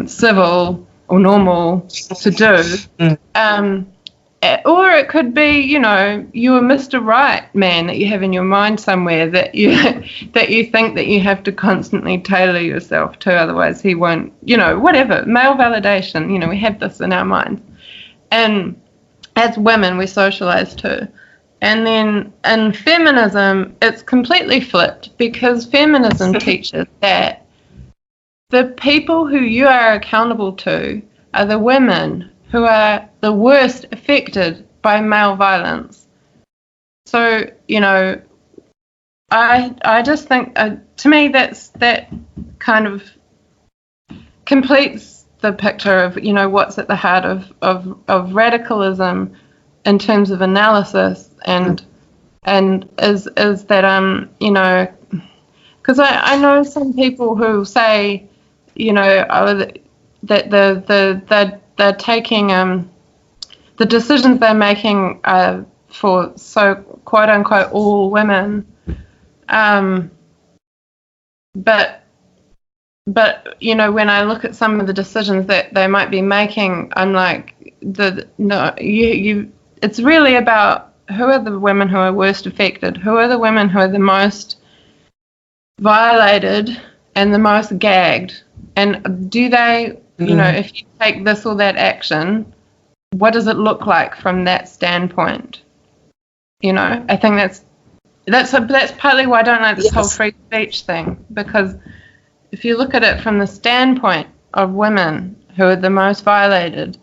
civil or normal to do. Or it could be, you're Mr. Right man that you have in your mind somewhere that you think that you have to constantly tailor yourself to, otherwise he won't, whatever, male validation, we have this in our minds. And as women, we're socialized too. And then in feminism, it's completely flipped, because feminism teaches that the people who you are accountable to are the women who are the worst affected by male violence. So, I just think, to me, that kind of completes the picture of, what's at the heart of radicalism in terms of analysis, and is that, because I know some people who say, that they're taking the decisions they're making for, so quote unquote, all women, but when I look at some of the decisions that they might be making, I'm like, it's really about who are the women who are worst affected, who are the women who are the most violated and the most gagged, and do they, if you take this or that action, what does it look like from that standpoint? I think that's partly why I don't like this whole free speech thing, because if you look at it from the standpoint of women who are the most violated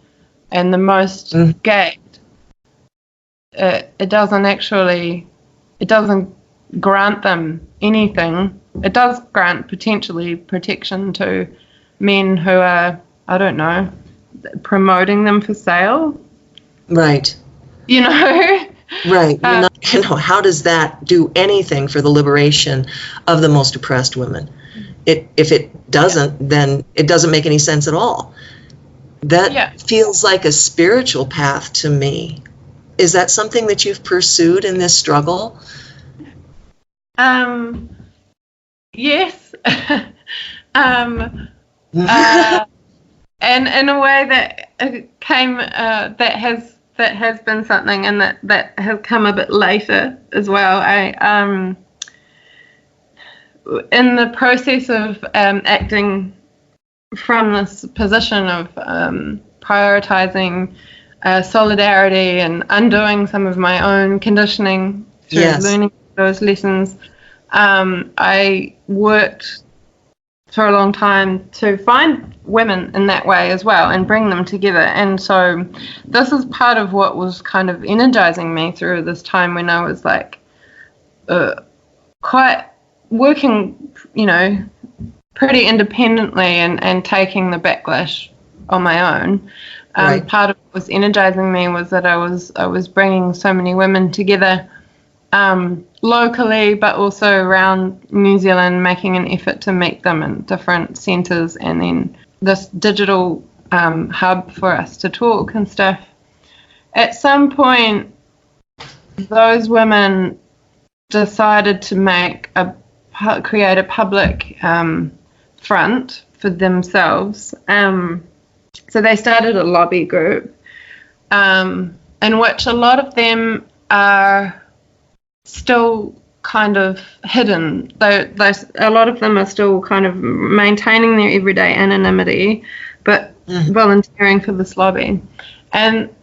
and the most gagged, it doesn't grant them anything. It does grant potentially protection to men who are, I don't know, promoting them for sale. Right. Right. How does that do anything for the liberation of the most oppressed women? If it doesn't, then it doesn't make any sense at all. That feels like a spiritual path to me. Is that something that you've pursued in this struggle? Yes. And in a way that came, that has been something, and that has come a bit later as well. I in the process of acting from this position of prioritizing solidarity and undoing some of my own conditioning through learning those lessons. I worked for a long time to find women in that way as well and bring them together. And so this is part of what was kind of energizing me through this time when I was like quite working, pretty independently and taking the backlash on my own. Part of what was energizing me was that I was bringing so many women together locally, but also around New Zealand, making an effort to meet them in different centres, and then this digital hub for us to talk and stuff. At some point, those women decided to create a public front for themselves. So they started a lobby group in which a lot of them are still kind of hidden. A lot of them are still kind of maintaining their everyday anonymity, but volunteering for this lobby. And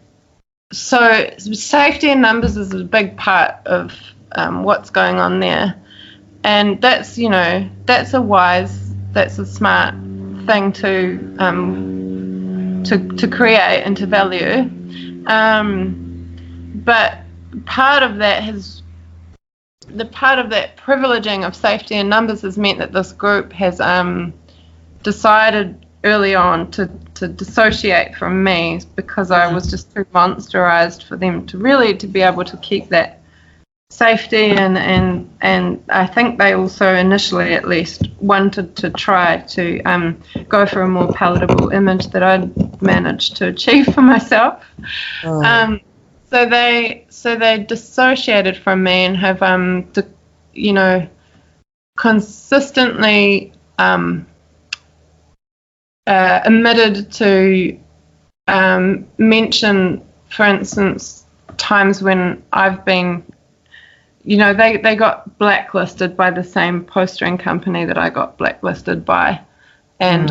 so safety in numbers is a big part of what's going on there. And that's a smart thing to create and to value. But part of that privileging of safety in numbers has meant that this group has decided early on to dissociate from me, because I was just too monsterized for them to be able to keep that safety, and I think they also initially at least wanted to try to go for a more palatable image that I'd managed to achieve for myself. So they dissociated from me and have consistently omitted to mention, for instance, times when I've been, they got blacklisted by the same postering company that I got blacklisted by, and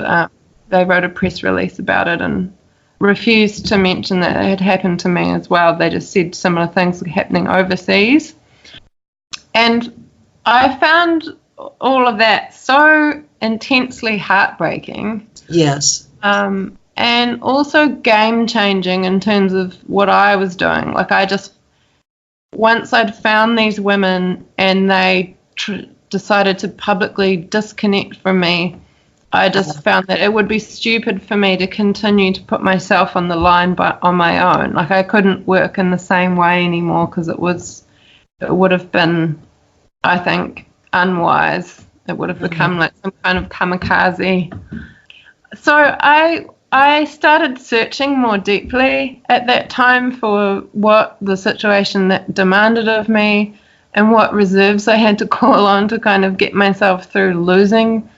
they wrote a press release about it and refused to mention that it had happened to me as well. They just said similar things were happening overseas. And I found all of that so intensely heartbreaking. Yes. And also game-changing in terms of what I was doing. Like, once I'd found these women and they decided to publicly disconnect from me, I just found that it would be stupid for me to continue to put myself on the line on my own. Like, I couldn't work in the same way anymore, because it would have been, I think, unwise. It would have become like some kind of kamikaze. So I started searching more deeply at that time for what the situation that demanded of me and what reserves I had to call on to kind of get myself through losing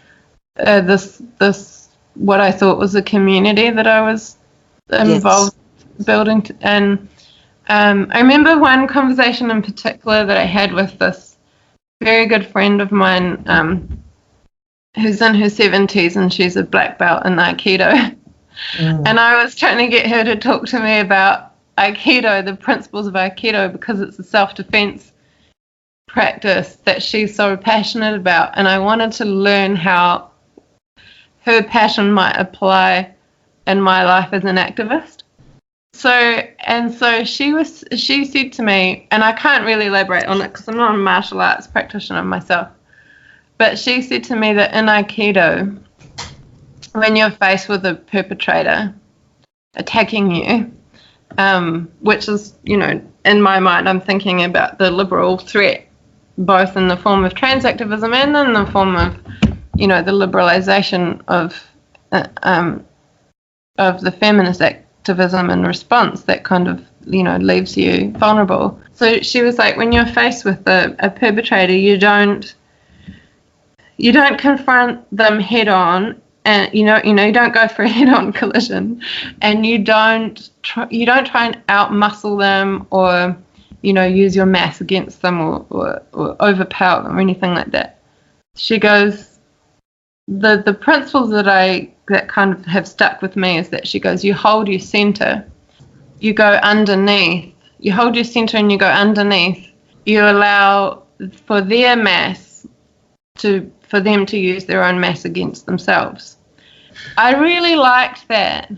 this what I thought was a community that I was involved building. And I remember one conversation in particular that I had with this very good friend of mine who's in her 70s, and she's a black belt in Aikido. And I was trying to get her to talk to me about Aikido, the principles of Aikido, because it's a self-defense practice that she's so passionate about, and I wanted to learn how her passion might apply in my life as an activist. So she said to me, and I can't really elaborate on it because I'm not a martial arts practitioner myself, but she said to me that in Aikido, when you're faced with a perpetrator attacking you, which is, in my mind, I'm thinking about the liberal threat, both in the form of trans activism and in the form of, the liberalization of the feminist activism in response that kind of, leaves you vulnerable. So she was like, when you're faced with a perpetrator, you don't confront them head on, and you don't go for a head-on collision, and you don't try and out-muscle them or use your mass against them or overpower them or anything like that. She goes, the principles that kind of have stuck with me is that she goes, you hold your center, you go underneath. You hold your center and you go underneath. You allow for their mass for them to use their own mass against themselves. I really liked that,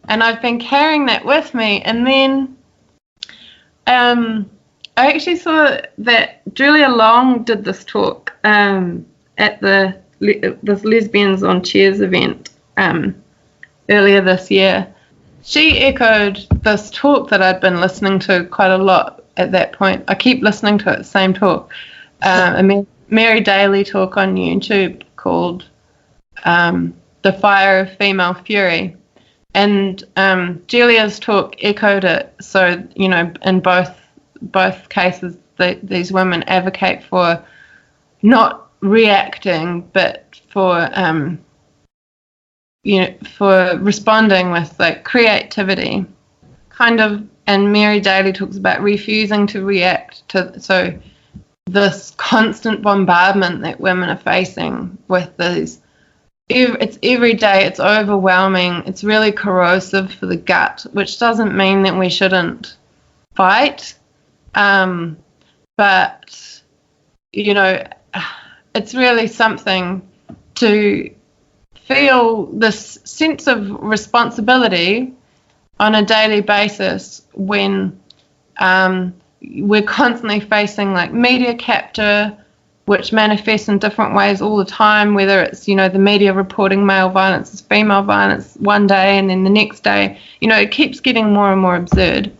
and I've been carrying that with me. And then I actually saw that Julia Long did this talk at this Lesbians on Chairs event earlier this year. She echoed this talk that I'd been listening to quite a lot at that point. I keep listening to it, same talk. A Mary Daly talk on YouTube called The Fire of Female Fury. And Julia's talk echoed it. So, you know, in both cases, these women advocate for not reacting, but for for responding with like creativity, kind of. And Mary Daly talks about refusing to react to this constant bombardment that women are facing with these. It's every day, it's overwhelming, it's really corrosive for the gut, which doesn't mean that we shouldn't fight. But, you know, it's really something to feel this sense of responsibility on a daily basis when we're constantly facing like media capture, which manifests in different ways all the time, whether it's, you know, the media reporting male violence as female violence one day, and then the next day, you know, it keeps getting more and more absurd.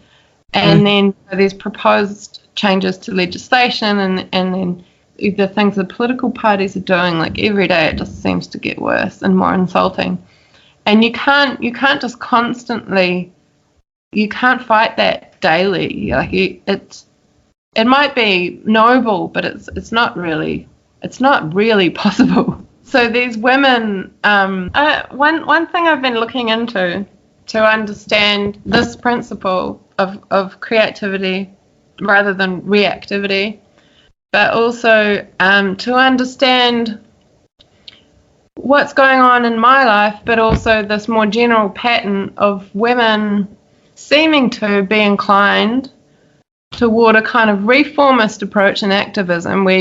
And then there's proposed changes to legislation, and then the things the political parties are doing, like every day it just seems to get worse and more insulting. And you can't just constantly, you can't fight that daily. Like it might be noble, but it's not really possible. So these women, one thing I've been looking into to understand this principle of creativity rather than reactivity, but also to understand what's going on in my life, but also this more general pattern of women seeming to be inclined toward a kind of reformist approach in activism, where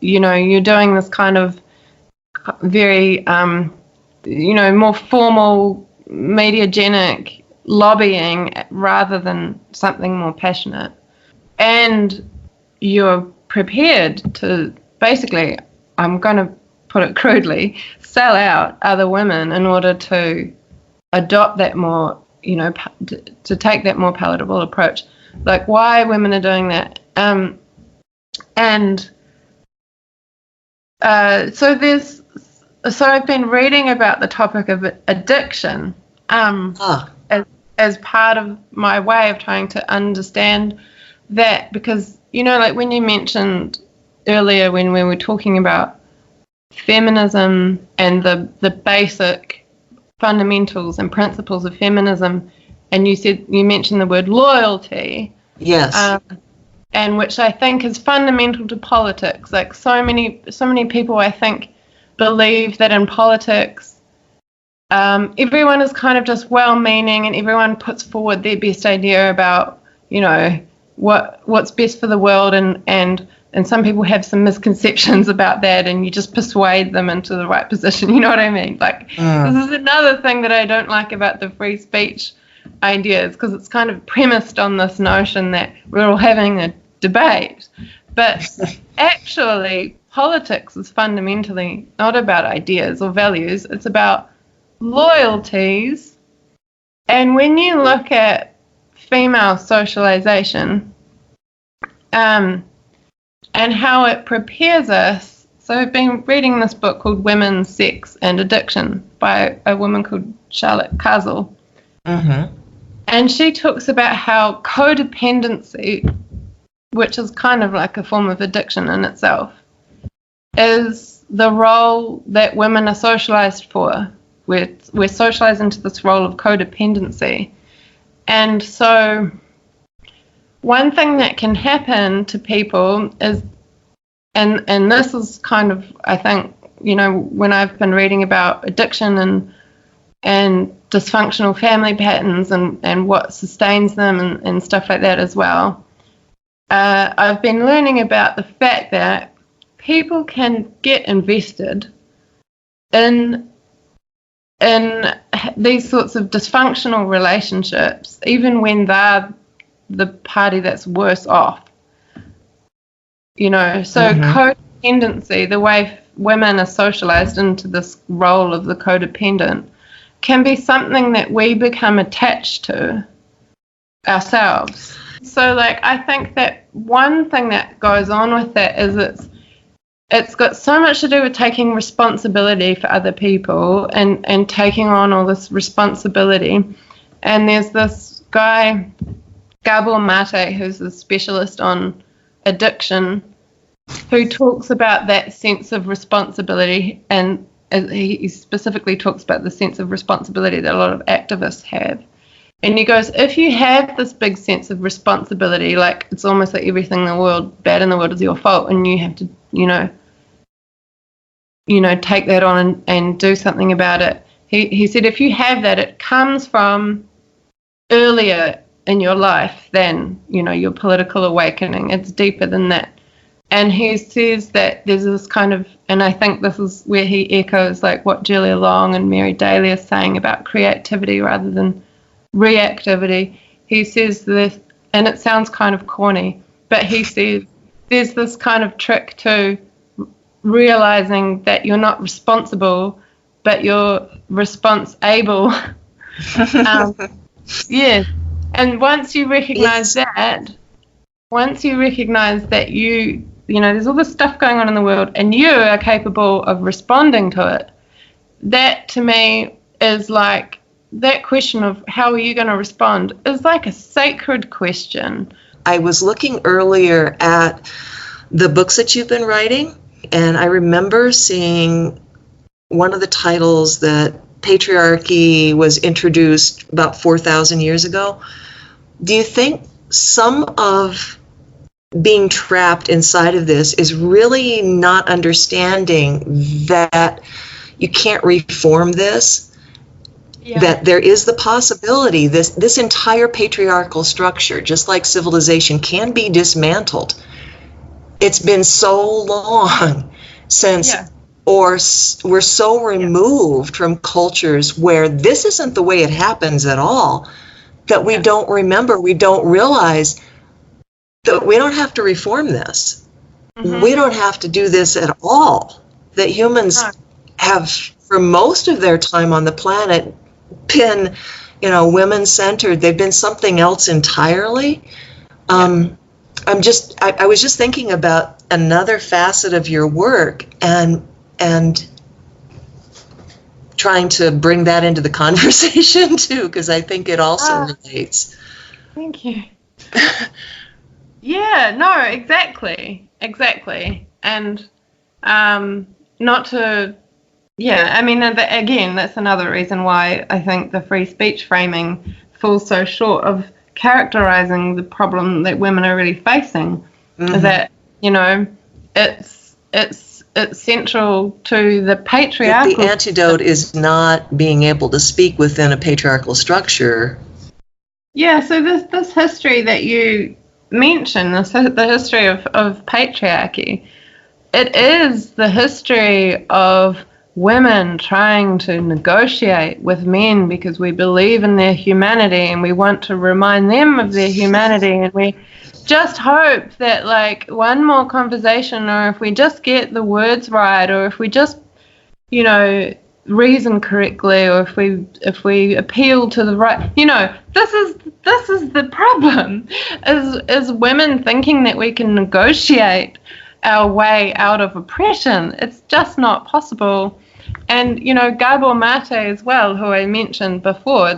you're doing this kind of very more formal mediagenic lobbying rather than something more passionate, and you're prepared to basically, I'm going to put it crudely, sell out other women in order to adopt that more, to take that more palatable approach. Like why women are doing that. So I've been reading about the topic of addiction as part of my way of trying to understand that, because, like when you mentioned earlier when we were talking about feminism and the basic fundamentals and principles of feminism, and you mentioned the word loyalty. Yes. And which I think is fundamental to politics. Like so many people, I think, believe that in politics, everyone is kind of just well-meaning and everyone puts forward their best idea about, what's best for the world, and some people have some misconceptions about that, and you just persuade them into the right position. You know what I mean? Like this is another thing that I don't like about the free speech ideas, because it's kind of premised on this notion that we're all having a debate, but actually politics is fundamentally not about ideas or values, it's about loyalties. And when you look at female socialization and how it prepares us, so I've been reading this book called Women, Sex and Addiction by a woman called Charlotte Castle. And she talks about how codependency, which is kind of like a form of addiction in itself, is the role that women are socialized for. We're socialized into this role of codependency. And so one thing that can happen to people is, and this is kind of, I think, when I've been reading about addiction and dysfunctional family patterns and what sustains them and stuff like that as well. I've been learning about the fact that people can get invested in these sorts of dysfunctional relationships, even when they're the party that's worse off. You know, so codependency, the way women are socialized into this role of the codependent, can be something that we become attached to ourselves. So, like, I think that one thing that goes on with that is it's got so much to do with taking responsibility for other people and taking on all this responsibility. And there's this guy, Gabor Mate, who's a specialist on addiction, who talks about that sense of responsibility, and he specifically talks about the sense of responsibility that a lot of activists have. And he goes, if you have this big sense of responsibility, like it's almost like everything bad in the world is your fault, and you have to, you know, take that on and do something about it. He said if you have that, it comes from earlier in your life than, you know, your political awakening. It's deeper than that. And he says that there's this kind of, and I think this is where he echoes like what Julia Long and Mary Daly are saying about creativity rather than reactivity. He says this, and it sounds kind of corny, but he says there's this kind of trick to realizing that you're not responsible, but you're response-able. Yeah. And once you recognize that you know, there's all this stuff going on in the world and you are capable of responding to it, that to me is like, that question of how are you going to respond is like a sacred question. I was looking earlier at the books that you've been writing, and I remember seeing one of the titles that patriarchy was introduced about 4,000 years ago. Do you think some of being trapped inside of this is really not understanding that you can't reform this? Yeah. That there is the possibility this entire patriarchal structure, just like civilization, can be dismantled. It's been so long since, or we're so removed from cultures where this isn't the way it happens at all, that we don't remember, we don't realize that we don't have to reform this. We don't have to do this at all. That humans have, for most of their time on the planet, been, you know, women-centered. They've been something else entirely. I was just thinking about another facet of your work and trying to bring that into the conversation too, because I think it also relates. Thank you. Yeah, no, exactly. And not to, I mean, again, that's another reason why I think the free speech framing falls so short of characterizing the problem that women are really facing. That, you know, it's central to the patriarchal. The antidote is not being able to speak within a patriarchal structure. Yeah, so this history that you mentioned, the history of patriarchy, it is the history of women trying to negotiate with men because we believe in their humanity and we want to remind them of their humanity, and we just hope that, like, one more conversation, or if we just get the words right, or if we just, you know, reason correctly, or if we appeal to the right, you know, this is the problem, is women thinking that we can negotiate our way out of oppression. It's just not possible. And, you know, Gabor Mate as well, who I mentioned before,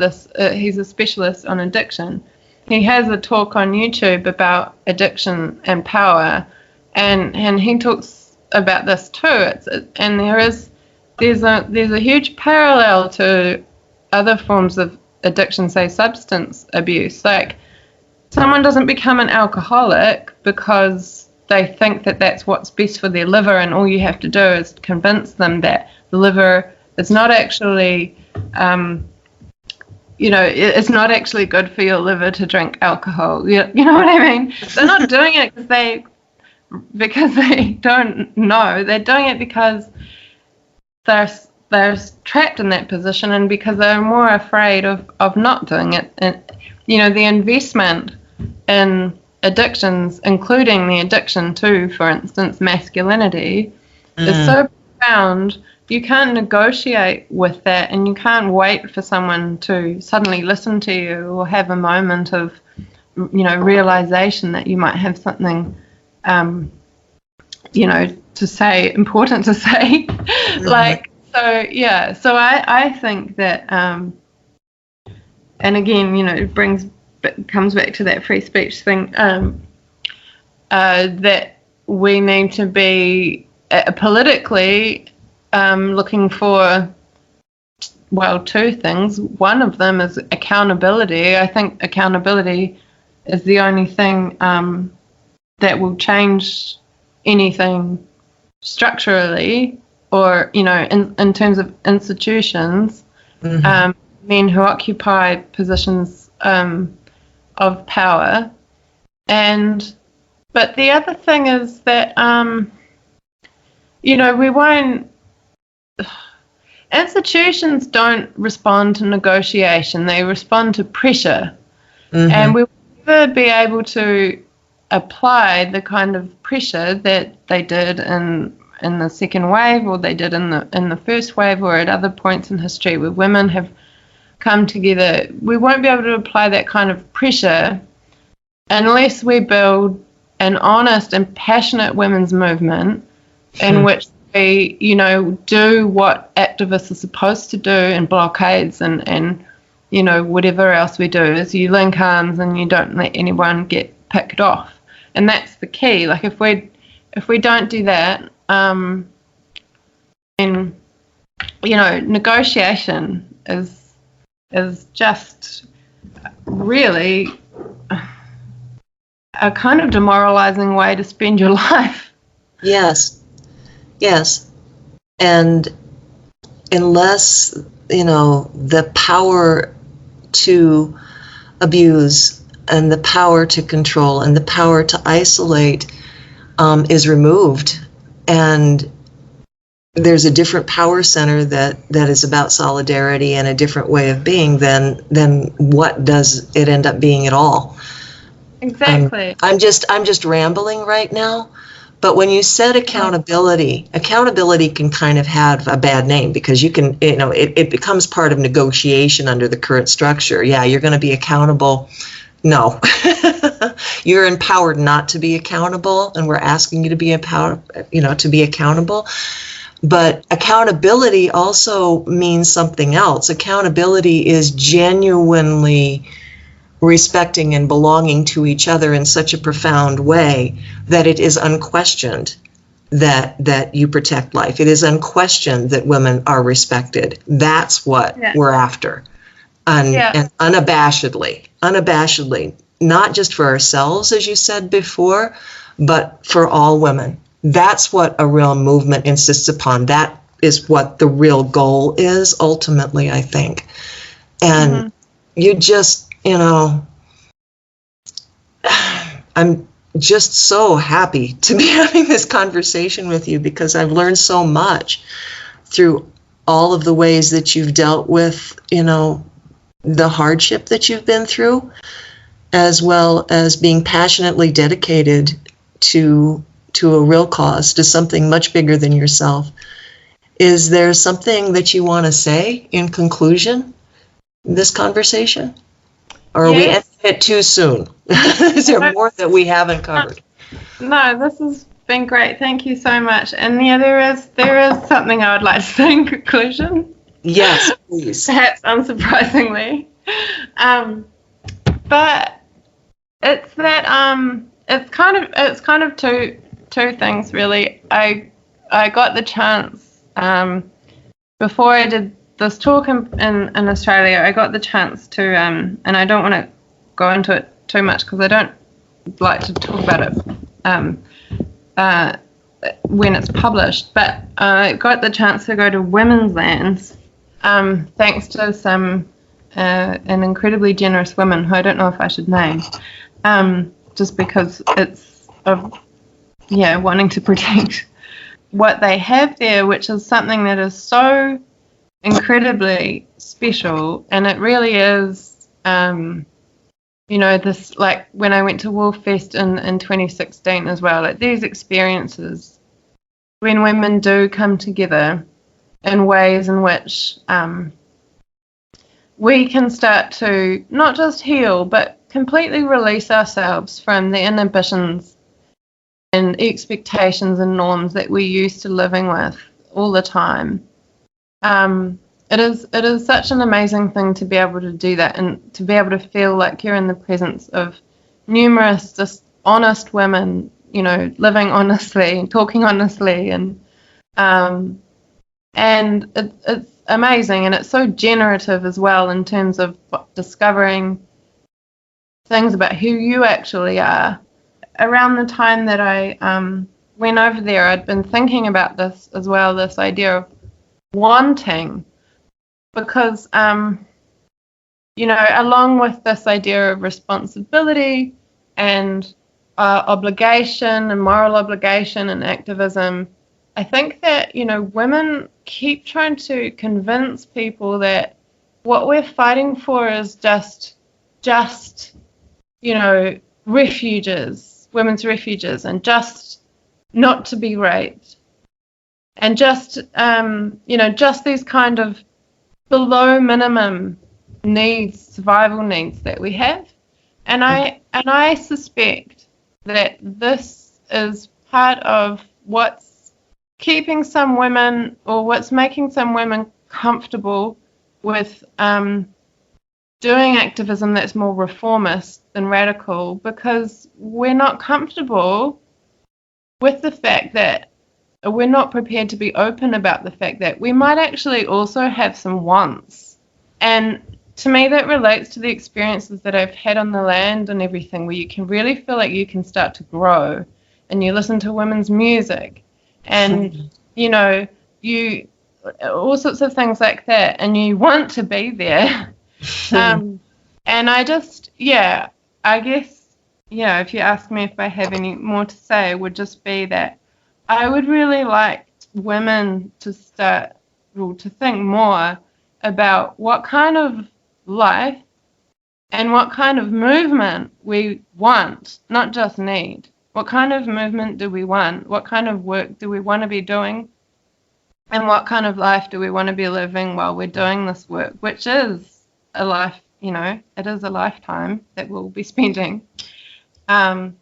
he's a specialist on addiction. He has a talk on YouTube about addiction and power, and he talks about this too. And there's a huge parallel to other forms of addiction, say substance abuse. Like, someone doesn't become an alcoholic because they think that that's what's best for their liver, and all you have to do is convince them that the liver is not actually it's not actually good for your liver to drink alcohol. You know what I mean? They're not doing it because they don't know. They're doing it because they're trapped in that position, and because they're more afraid of not doing it. And the investment in addictions, including the addiction to, for instance, masculinity, is so profound. You can't negotiate with that, and you can't wait for someone to suddenly listen to you or have a moment of, realization that you might have something, to say, important to say. So I think that, and again, it comes back to that free speech thing, that we need to be politically looking for, two things. One of them is accountability. I think accountability is the only thing that will change anything structurally, or in terms of institutions. Men who occupy positions of power. But the other thing is that we won't. Institutions don't respond to negotiation; they respond to pressure, and we will never be able to apply the kind of pressure that they did in the second wave, or they did in the first wave, or at other points in history where women have come together. We won't be able to apply that kind of pressure unless we build an honest and passionate women's movement in which we, do what activists are supposed to do in blockades and whatever else we do, is you link arms and you don't let anyone get picked off. And that's the key. Like if we don't do that, then negotiation is just really a kind of demoralizing way to spend your life. Yes. And unless, the power to abuse and the power to control and the power to isolate is removed, and there's a different power center that is about solidarity and a different way of being, then what does it end up being at all? Exactly. I'm just rambling right now, but when you said accountability can kind of have a bad name, because you can, it becomes part of negotiation under the current structure. Yeah, you're going to be accountable. No, you're empowered not to be accountable, and we're asking you to be to be accountable. But accountability also means something else. Accountability is genuinely respecting and belonging to each other in such a profound way that it is unquestioned that you protect life. It is unquestioned that women are respected. That's what we're after. And unabashedly, not just for ourselves, as you said before, but for all women. That's what a real movement insists upon. That is what the real goal is, ultimately, I think. And you just, I'm just so happy to be having this conversation with you, because I've learned so much through all of the ways that you've dealt with, the hardship that you've been through, as well as being passionately dedicated to a real cause, to something much bigger than yourself. Is there something that you want to say in conclusion, this conversation? Or are we ending it too soon? Is there more that we haven't covered? No, this has been great. Thank you so much. And there is something I would like to say in conclusion. Yes, please. Perhaps unsurprisingly. But it's that it's kind of two things really. I got the chance before I did this talk in Australia. I got the chance to and I don't want to go into it too much because I don't like to talk about it when it's published. But I got the chance to go to women's lands thanks to some an incredibly generous woman who I don't know if I should name, just because it's of wanting to protect what they have there, which is something that is so incredibly special. And it really is, this, like when I went to Wolffest in 2016 as well, like these experiences when women do come together in ways in which we can start to not just heal, but completely release ourselves from the inhibitions and expectations and norms that we're used to living with all the time. It is such an amazing thing to be able to do that, and to be able to feel like you're in the presence of numerous just honest women, living honestly and talking honestly, and it's amazing, and it's so generative as well in terms of discovering things about who you actually are. Around the time that I went over there, I'd been thinking about this as well, this idea of wanting, because along with this idea of responsibility and obligation and moral obligation and activism, I think that women keep trying to convince people that what we're fighting for is just refuges, women's refuges, and just not to be raped, and just these kind of below minimum needs, survival needs that we have. And I suspect that this is part of what's keeping some women, or what's making some women comfortable with doing activism that's more reformist than radical, because we're not comfortable with the fact that we're not prepared to be open about the fact that we might actually also have some wants. And to me, that relates to the experiences that I've had on the land and everything, where you can really feel like you can start to grow, and you listen to women's music, and you all sorts of things like that, and you want to be there. And I just, I guess, if you ask me if I have any more to say, it would just be that I would really like women to start to think more about what kind of life and what kind of movement we want, not just need. What kind of movement do we want? What kind of work do we want to be doing? And what kind of life do we want to be living while we're doing this work, which is a life, it is a lifetime that we'll be spending. So,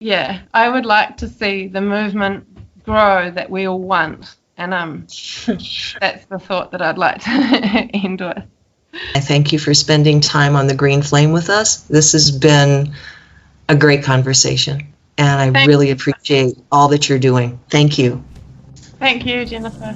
I would like to see the movement grow that we all want. And that's the thought that I'd like to end with. I thank you for spending time on the Green Flame with us. This has been a great conversation, and I really appreciate all that you're doing. Thank you. Thank you, Jennifer.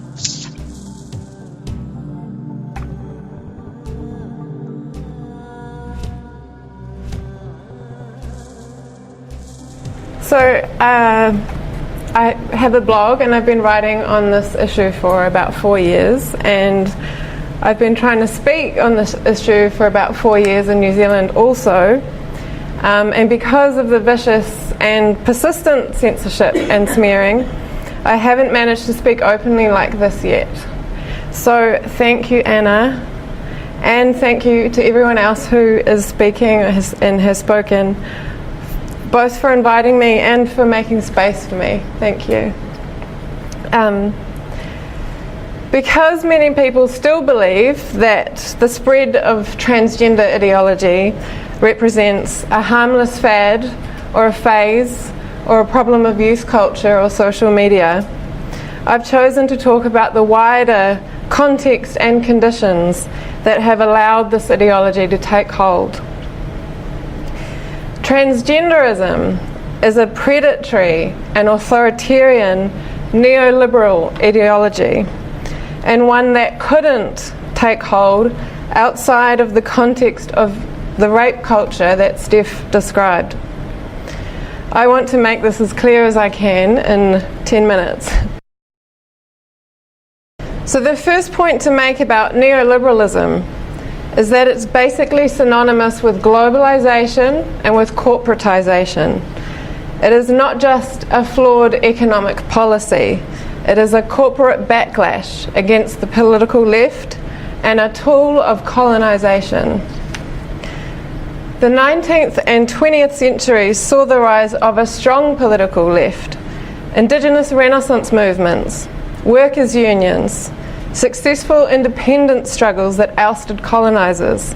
So I have a blog, and I've been writing on this issue for about 4 years, and I've been trying to speak on this issue for about 4 years in New Zealand also, and because of the vicious and persistent censorship and smearing, I haven't managed to speak openly like this yet. So thank you, Anna, and thank you to everyone else who is speaking and has spoken, both for inviting me and for making space for me. Thank you. Because many people still believe that the spread of transgender ideology represents a harmless fad or a phase or a problem of youth culture or social media, I've chosen to talk about the wider context and conditions that have allowed this ideology to take hold. Transgenderism is a predatory and authoritarian neoliberal ideology, and one that couldn't take hold outside of the context of the rape culture that Steph described. I want to make this as clear as I can in 10 minutes. So the first point to make about neoliberalism is that it's basically synonymous with globalization and with corporatization. It is not just a flawed economic policy, it is a corporate backlash against the political left and a tool of colonization. The 19th and 20th centuries saw the rise of a strong political left, Indigenous Renaissance movements, workers' unions, successful independence struggles that ousted colonizers,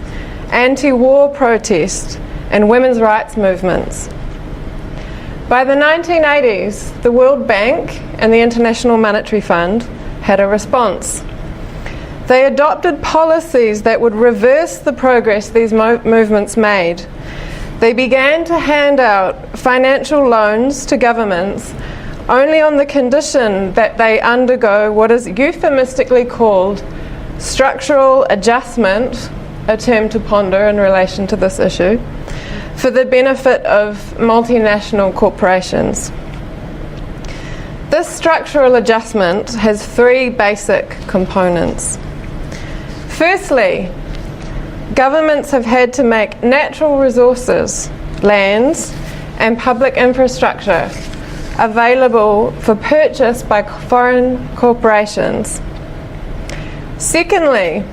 anti-war protest, and women's rights movements. By the 1980s, the World Bank and the International Monetary Fund had a response. They adopted policies that would reverse the progress these movements made. They began to hand out financial loans to governments only on the condition that they undergo what is euphemistically called structural adjustment, a term to ponder in relation to this issue, for the benefit of multinational corporations. This structural adjustment has three basic components. Firstly, governments have had to make natural resources, lands, and public infrastructure available for purchase by foreign corporations. Secondly,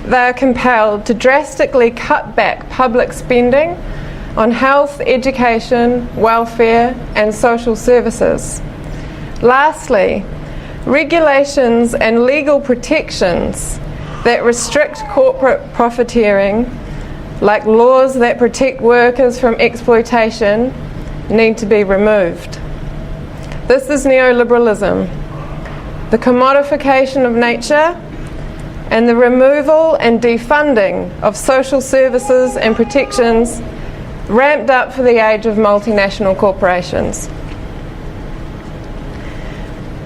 they are compelled to drastically cut back public spending on health, education, welfare, and social services. Lastly, regulations and legal protections that restrict corporate profiteering, like laws that protect workers from exploitation, need to be removed. This is neoliberalism, the commodification of nature and the removal and defunding of social services and protections ramped up for the age of multinational corporations.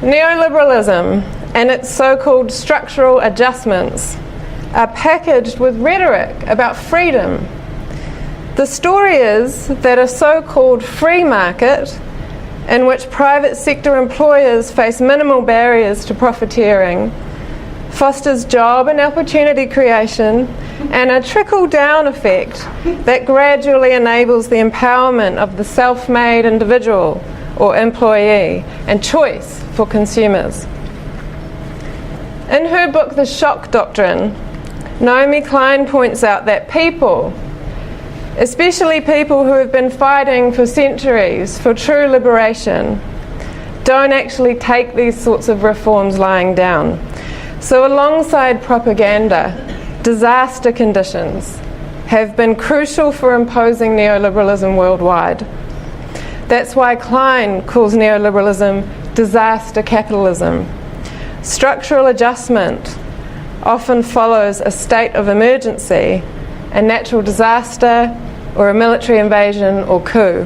Neoliberalism and its so-called structural adjustments are packaged with rhetoric about freedom. The story is that a so-called free market in which private sector employers face minimal barriers to profiteering fosters job and opportunity creation and a trickle-down effect that gradually enables the empowerment of the self-made individual or employee and choice for consumers. In her book, The Shock Doctrine, Naomi Klein points out that people, especially people who have been fighting for centuries for true liberation, don't actually take these sorts of reforms lying down. So alongside propaganda, disaster conditions have been crucial for imposing neoliberalism worldwide. That's why Klein calls neoliberalism disaster capitalism. Structural adjustment often follows a state of emergency, a natural disaster, or a military invasion or coup.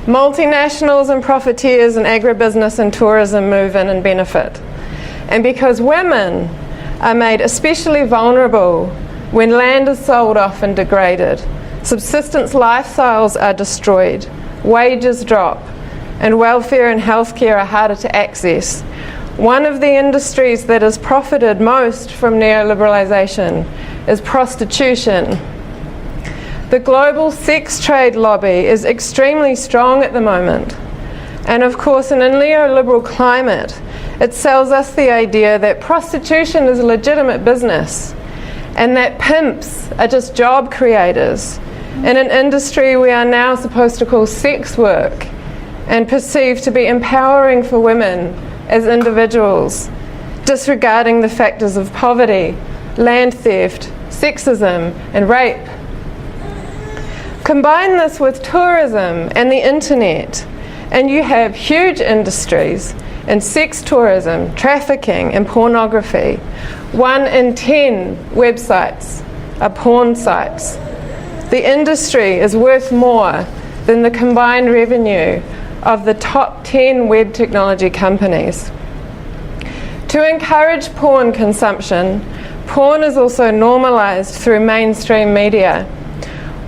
Multinationals and profiteers in agribusiness and tourism move in and benefit. And because women are made especially vulnerable when land is sold off and degraded, subsistence lifestyles are destroyed, wages drop, and welfare and healthcare are harder to access. One of the industries that has profited most from neoliberalisation is prostitution. The global sex trade lobby is extremely strong at the moment. And of course, in a neoliberal climate, it sells us the idea that prostitution is a legitimate business and that pimps are just job creators in an industry we are now supposed to call sex work and perceive to be empowering for women as individuals, disregarding the factors of poverty, land theft, sexism, and rape. Combine this with tourism and the internet, and you have huge industries in sex tourism, trafficking, and pornography. 1 in 10 websites are porn sites. The industry is worth more than the combined revenue of the top 10 web technology companies. To encourage porn consumption, porn is also normalized through mainstream media.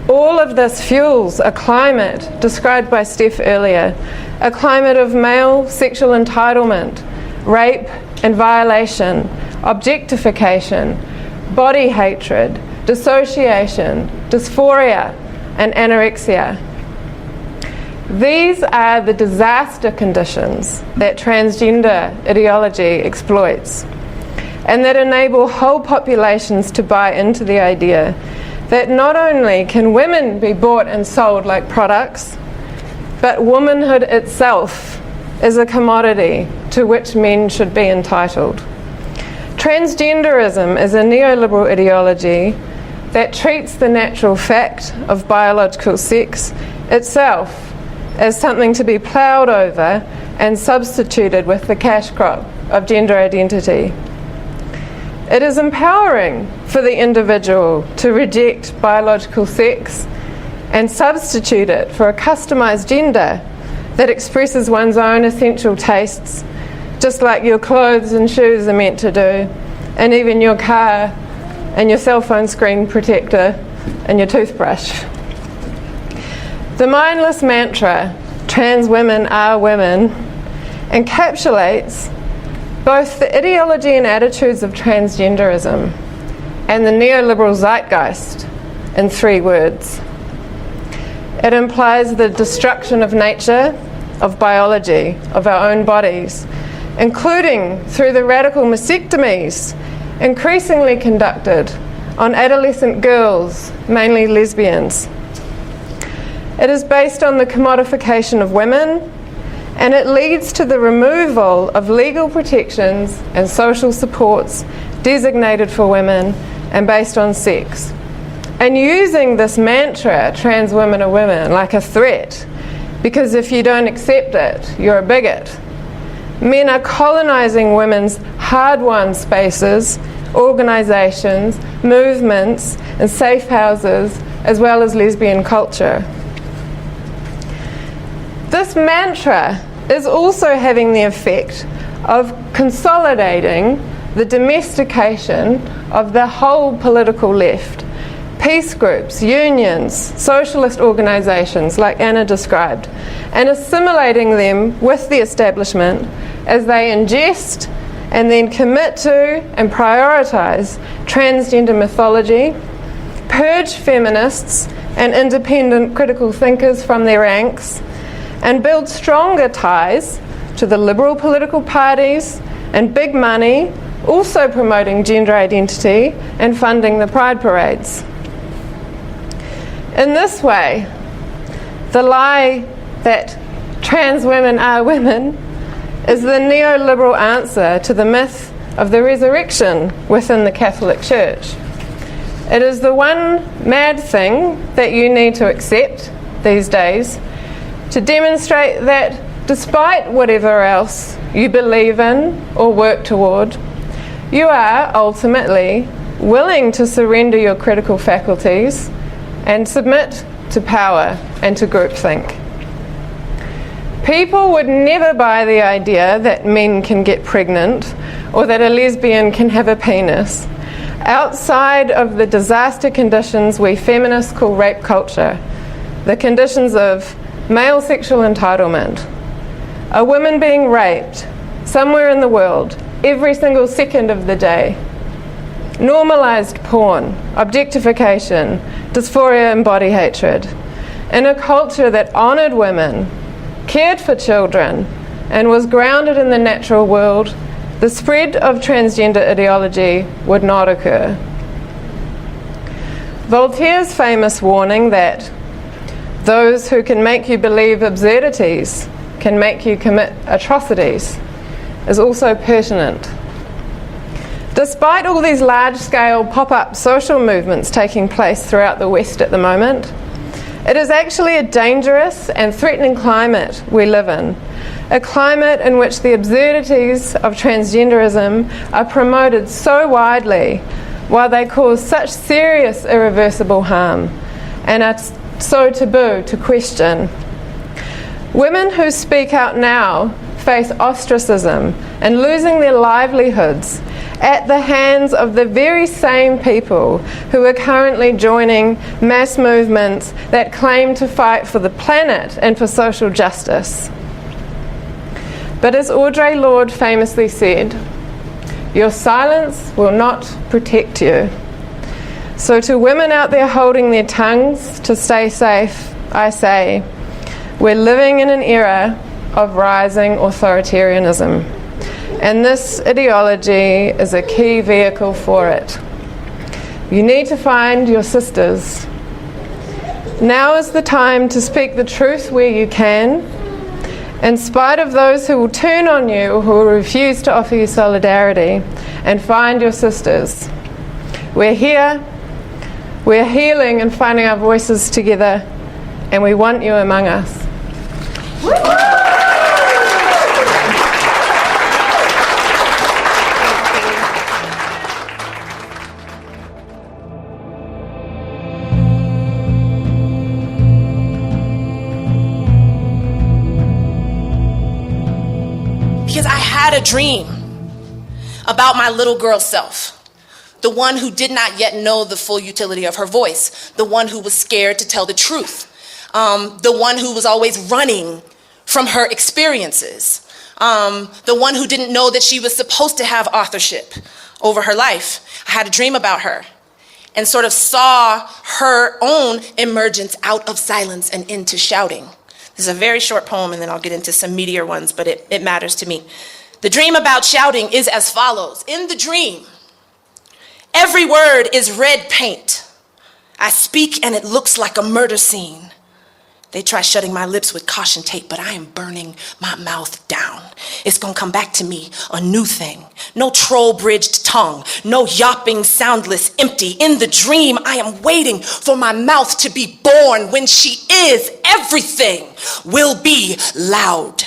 All of this fuels a climate described by Steph earlier, a climate of male sexual entitlement, rape, and violation, objectification, body hatred, dissociation, dysphoria, and anorexia. These are the disaster conditions that transgender ideology exploits, and that enable whole populations to buy into the idea that not only can women be bought and sold like products, but womanhood itself is a commodity to which men should be entitled. Transgenderism is a neoliberal ideology that treats the natural fact of biological sex itself as something to be ploughed over and substituted with the cash crop of gender identity. It is empowering for the individual to reject biological sex and substitute it for a customized gender that expresses one's own essential tastes, just like your clothes and shoes are meant to do, and even your car and your cell phone screen protector and your toothbrush. The mindless mantra, trans women are women, encapsulates both the ideology and attitudes of transgenderism and the neoliberal zeitgeist in 3 words. It implies the destruction of nature, of biology, of our own bodies, including through the radical mastectomies increasingly conducted on adolescent girls, mainly lesbians. It is based on the commodification of women, and it leads to the removal of legal protections and social supports designated for women and based on sex. And using this mantra, trans women are women, like a threat, because if you don't accept it, you're a bigot. Men are colonising women's hard-won spaces, organisations, movements, and safe houses, as well as lesbian culture. This mantra is also having the effect of consolidating the domestication of the whole political left. Peace groups, unions, socialist organisations like Anna described, and assimilating them with the establishment as they ingest and then commit to and prioritise transgender mythology, purge feminists and independent critical thinkers from their ranks, and build stronger ties to the liberal political parties and big money, also promoting gender identity and funding the pride parades. In this way, the lie that trans women are women is the neoliberal answer to the myth of the resurrection within the Catholic Church. It is the one mad thing that you need to accept these days to demonstrate that despite whatever else you believe in or work toward, you are ultimately willing to surrender your critical faculties and submit to power and to groupthink. People would never buy the idea that men can get pregnant or that a lesbian can have a penis outside of the disaster conditions we feminists call rape culture, the conditions of male sexual entitlement, a woman being raped somewhere in the world every single second of the day, normalised porn, objectification, dysphoria and body hatred, in a culture that honoured women, cared for children, and was grounded in the natural world, the spread of transgender ideology would not occur. Voltaire's famous warning that those who can make you believe absurdities can make you commit atrocities is also pertinent. Despite all these large-scale pop-up social movements taking place throughout the West at the moment, it is actually a dangerous and threatening climate we live in, a climate in which the absurdities of transgenderism are promoted so widely while they cause such serious irreversible harm and are so taboo to question. Women who speak out now face ostracism and losing their livelihoods at the hands of the very same people who are currently joining mass movements that claim to fight for the planet and for social justice. But as Audre Lorde famously said, Your silence will not protect you. So to women out there holding their tongues to stay safe, I say, we're living in an era of rising authoritarianism, and this ideology is a key vehicle for it. You need to find your sisters. Now is the time to speak the truth where you can, in spite of those who will turn on you, who will refuse to offer you solidarity, and find your sisters. We're here, we're healing and finding our voices together, and we want you among us. Because I had a dream about my little girl self, the one who did not yet know the full utility of her voice, the one who was scared to tell the truth, the one who was always running from her experiences, the one who didn't know that she was supposed to have authorship over her life. I had a dream about her and sort of saw her own emergence out of silence and into shouting. This is a very short poem, and then I'll get into some meatier ones, but it matters to me. The dream about shouting is as follows. In the dream, every word is red paint. I speak and it looks like a murder scene. They try shutting my lips with caution tape, but I am burning my mouth down. It's gonna come back to me, a new thing. No troll-bridged tongue, no yawping, soundless, empty. In the dream, I am waiting for my mouth to be born when she is everything, will be loud.